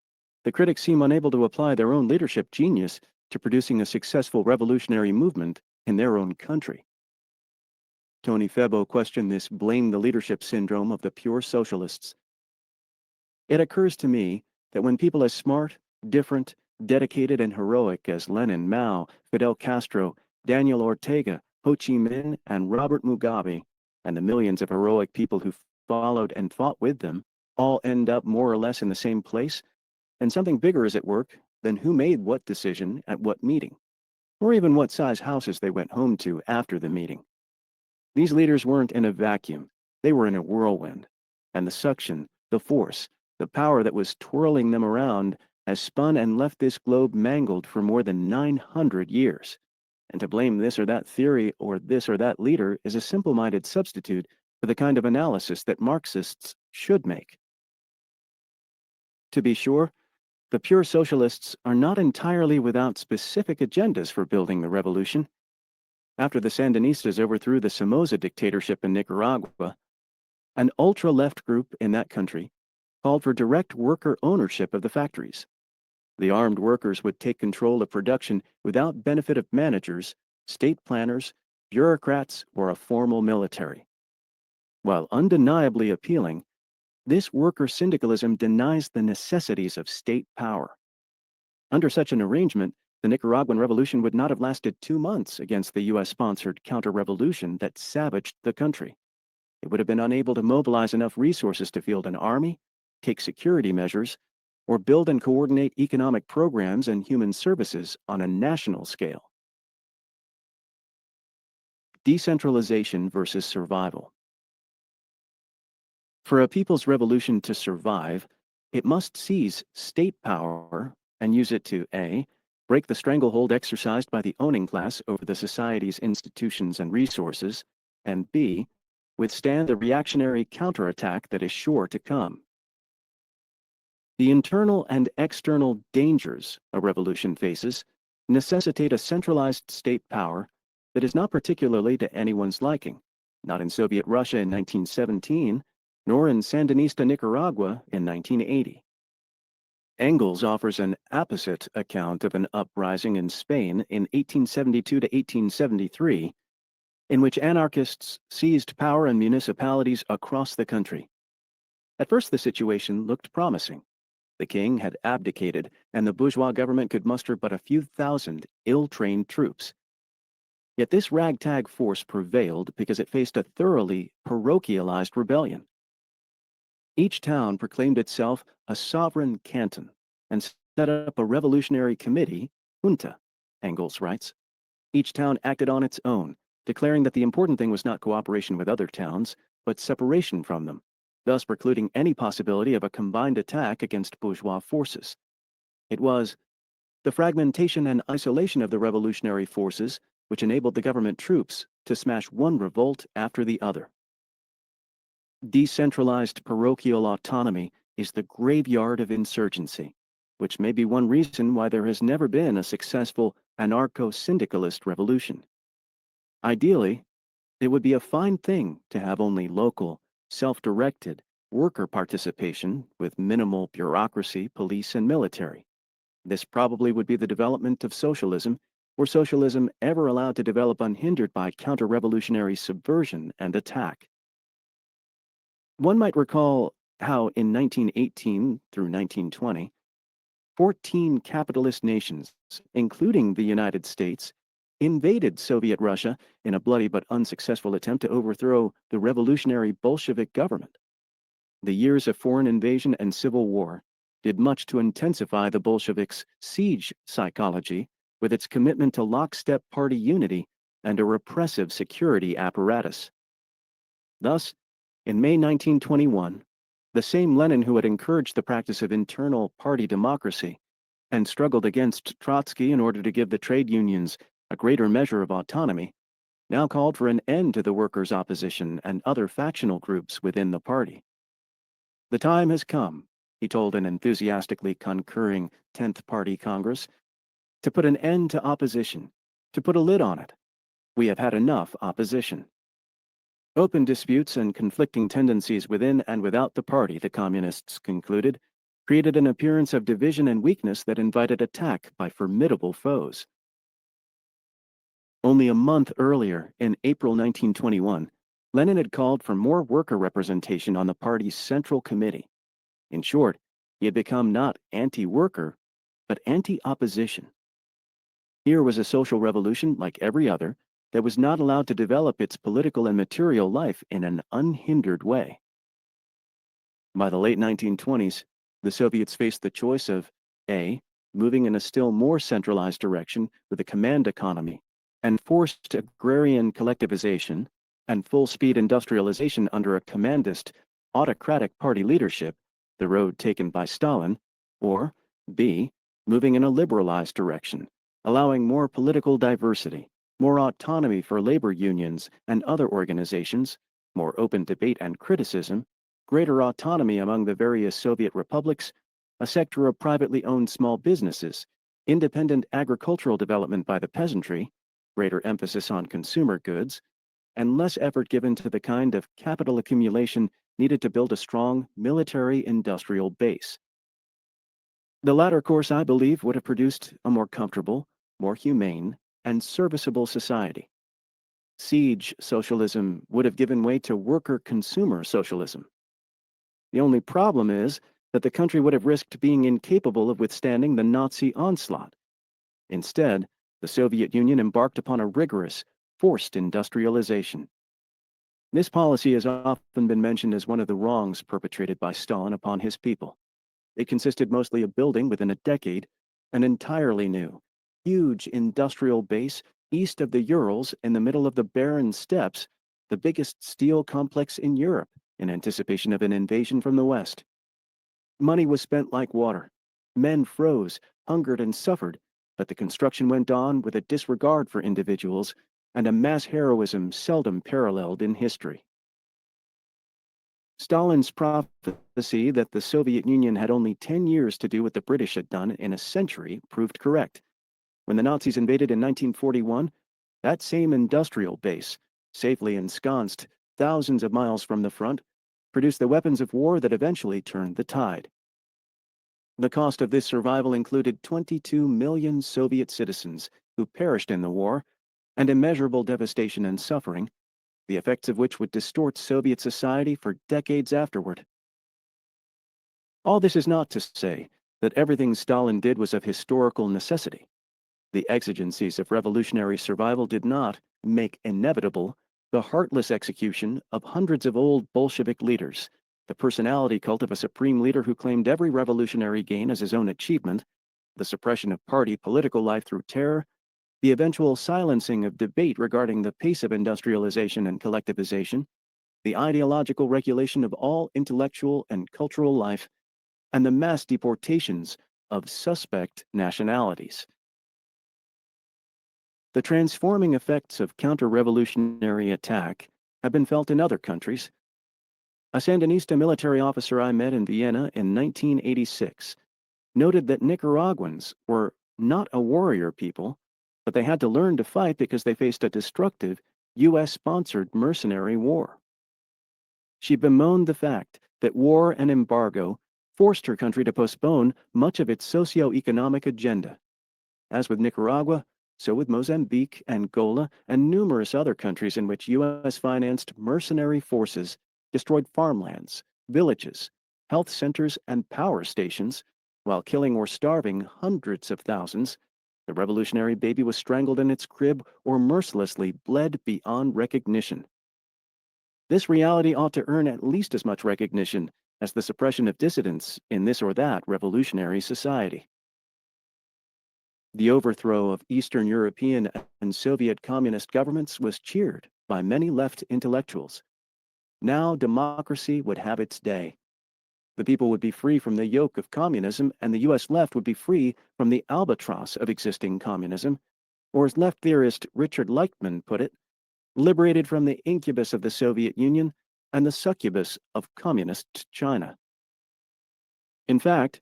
the critics seem unable to apply their own leadership genius to producing a successful revolutionary movement in their own country. Tony Febo questioned this blame the leadership syndrome of the pure socialists. It occurs to me that when people as smart, different, dedicated, and heroic as Lenin, Mao, Fidel Castro, Daniel Ortega, Ho Chi Minh, and Robert Mugabe, and the millions of heroic people who followed and fought with them, all end up more or less in the same place, and something bigger is at work than who made what decision at what meeting. or even what size houses they went home to after the meeting. These leaders weren't in a vacuum, they were in a whirlwind, and the suction, the force, the power that was twirling them around has spun and left this globe mangled for more than 900 years. And to blame this or that theory or this or that leader is a simple-minded substitute for the kind of analysis that Marxists should make. To be sure, the pure socialists are not entirely without specific agendas for building the revolution. After the Sandinistas overthrew the Somoza dictatorship in Nicaragua, an ultra-left group in that country called for direct worker ownership of the factories. The armed workers would take control of production without benefit of managers, state planners, bureaucrats, or a formal military. While undeniably appealing, this worker syndicalism denies the necessities of state power. Under such an arrangement, the Nicaraguan revolution would not have lasted 2 months against the US-sponsored counter-revolution that savaged the country. It would have been unable to mobilize enough resources to field an army, take security measures, or build and coordinate economic programs and human services on a national scale. Decentralization versus survival. For a people's revolution to survive, it must seize state power and use it to A. Break the stranglehold exercised by the owning class over the society's institutions and resources, and B. Withstand the reactionary counterattack that is sure to come. The internal and external dangers a revolution faces necessitate a centralized state power that is not particularly to anyone's liking, not in Soviet Russia in 1917, nor in Sandinista Nicaragua in 1980. Engels offers an apposite account of an uprising in Spain in 1872 to 1873, in which anarchists seized power in municipalities across the country. At first, the situation looked promising. The king had abdicated, and the bourgeois government could muster but a few thousand ill-trained troops. Yet this ragtag force prevailed because it faced a thoroughly parochialized rebellion. Each town proclaimed itself a sovereign canton and set up a revolutionary committee, junta, Engels writes. Each town acted on its own, declaring that the important thing was not cooperation with other towns, but separation from them, thus precluding any possibility of a combined attack against bourgeois forces. It was the fragmentation and isolation of the revolutionary forces which enabled the government troops to smash one revolt after the other. Decentralized parochial autonomy is the graveyard of insurgency, which may be one reason why there has never been a successful anarcho-syndicalist revolution. Ideally, it would be a fine thing to have only local, self-directed, worker participation with minimal bureaucracy, police, and military. This probably would be the development of socialism, were socialism ever allowed to develop unhindered by counter-revolutionary subversion and attack. One might recall how in 1918 through 1920, 14 capitalist nations, including the United States, invaded Soviet Russia in a bloody but unsuccessful attempt to overthrow the revolutionary Bolshevik government. The years of foreign invasion and civil war did much to intensify the Bolsheviks' siege psychology with its commitment to lockstep party unity and a repressive security apparatus. Thus, in May 1921, the same Lenin who had encouraged the practice of internal party democracy and struggled against Trotsky in order to give the trade unions a greater measure of autonomy, now called for an end to the workers' opposition and other factional groups within the party. The time has come, he told an enthusiastically concurring 10th Party Congress, to put an end to opposition, to put a lid on it. We have had enough opposition. Open disputes and conflicting tendencies within and without the party, the communists concluded, created an appearance of division and weakness that invited attack by formidable foes. Only a month earlier, in April 1921, Lenin had called for more worker representation on the party's Central Committee. In short, he had become not anti-worker, but anti-opposition. Here was a social revolution like every other that was not allowed to develop its political and material life in an unhindered way. By the late 1920s, the Soviets faced the choice of A. moving in a still more centralized direction with a command economy, and forced agrarian collectivization and full-speed industrialization under a commandist, autocratic party leadership, the road taken by Stalin, or B, moving in a liberalized direction, allowing more political diversity, more autonomy for labor unions and other organizations, more open debate and criticism, greater autonomy among the various Soviet republics, a sector of privately owned small businesses, independent agricultural development by the peasantry, greater emphasis on consumer goods, and less effort given to the kind of capital accumulation needed to build a strong military-industrial base. The latter course, I believe, would have produced a more comfortable, more humane, and serviceable society. Siege socialism would have given way to worker-consumer socialism. The only problem is that the country would have risked being incapable of withstanding the Nazi onslaught. Instead, the Soviet Union embarked upon a rigorous, forced industrialization. This policy has often been mentioned as one of the wrongs perpetrated by Stalin upon his people. It consisted mostly of building, within a decade, an entirely new, huge industrial base east of the Urals in the middle of the barren steppes, the biggest steel complex in Europe, in anticipation of an invasion from the West. Money was spent like water. Men froze, hungered, and suffered, but the construction went on with a disregard for individuals and a mass heroism seldom paralleled in history. Stalin's prophecy that the Soviet Union had only 10 years to do what the British had done in a century proved correct. When the Nazis invaded in 1941, that same industrial base, safely ensconced thousands of miles from the front, produced the weapons of war that eventually turned the tide. The cost of this survival included 22 million Soviet citizens who perished in the war, and immeasurable devastation and suffering, the effects of which would distort Soviet society for decades afterward. All this is not to say that everything Stalin did was of historical necessity. The exigencies of revolutionary survival did not make inevitable the heartless execution of hundreds of old Bolshevik leaders, the personality cult of a supreme leader who claimed every revolutionary gain as his own achievement, the suppression of party political life through terror, the eventual silencing of debate regarding the pace of industrialization and collectivization, the ideological regulation of all intellectual and cultural life, and the mass deportations of suspect nationalities. The transforming effects of counter-revolutionary attack have been felt in other countries. A Sandinista military officer I met in Vienna in 1986 noted that Nicaraguans were not a warrior people, but they had to learn to fight because they faced a destructive, US-sponsored mercenary war. She bemoaned the fact that war and embargo forced her country to postpone much of its socio-economic agenda. As with Nicaragua, so with Mozambique, Angola, and numerous other countries in which US-financed mercenary forces destroyed farmlands, villages, health centers, and power stations, while killing or starving hundreds of thousands. The revolutionary baby was strangled in its crib or mercilessly bled beyond recognition. This reality ought to earn at least as much recognition as the suppression of dissidents in this or that revolutionary society. The overthrow of Eastern European and Soviet communist governments was cheered by many left intellectuals. Now democracy would have its day. The people would be free from the yoke of communism, and the US left would be free from the albatross of existing communism, or as left theorist Richard Leichtman put it, liberated from the incubus of the Soviet Union and the succubus of communist China. In fact,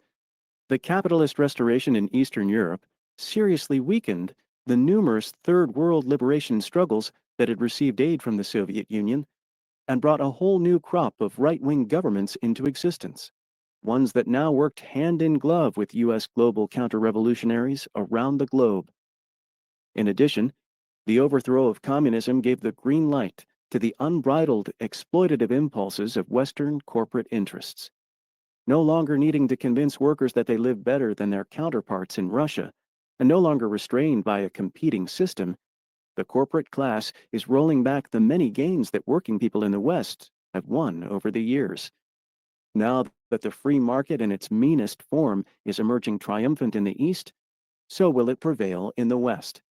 the capitalist restoration in Eastern Europe seriously weakened the numerous Third World liberation struggles that had received aid from the Soviet Union and brought a whole new crop of right-wing governments into existence, ones that now worked hand in glove with US global counter-revolutionaries around the globe. In addition, the overthrow of communism gave the green light to the unbridled exploitative impulses of Western corporate interests. No longer needing to convince workers that they live better than their counterparts in Russia, and no longer restrained by a competing system, the corporate class is rolling back the many gains that working people in the West have won over the years. Now that the free market in its meanest form is emerging triumphant in the East, so will it prevail in the West.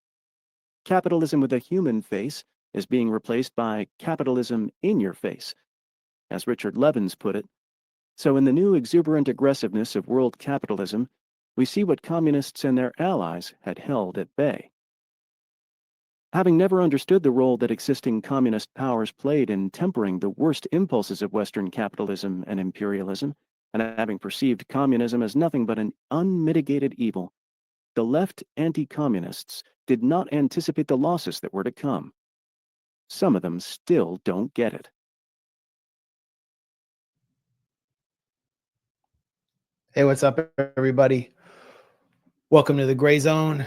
Capitalism with a human face is being replaced by capitalism in your face. As Richard Levins put it, so in the new exuberant aggressiveness of world capitalism, we see what communists and their allies had held at bay. Having never understood the role that existing communist powers played in tempering the worst impulses of Western capitalism and imperialism, and having perceived communism as nothing but an unmitigated evil, the left anti-communists did not anticipate the losses that were to come. Some of them still don't get it. Hey, what's up, everybody? Welcome to the Gray Zone.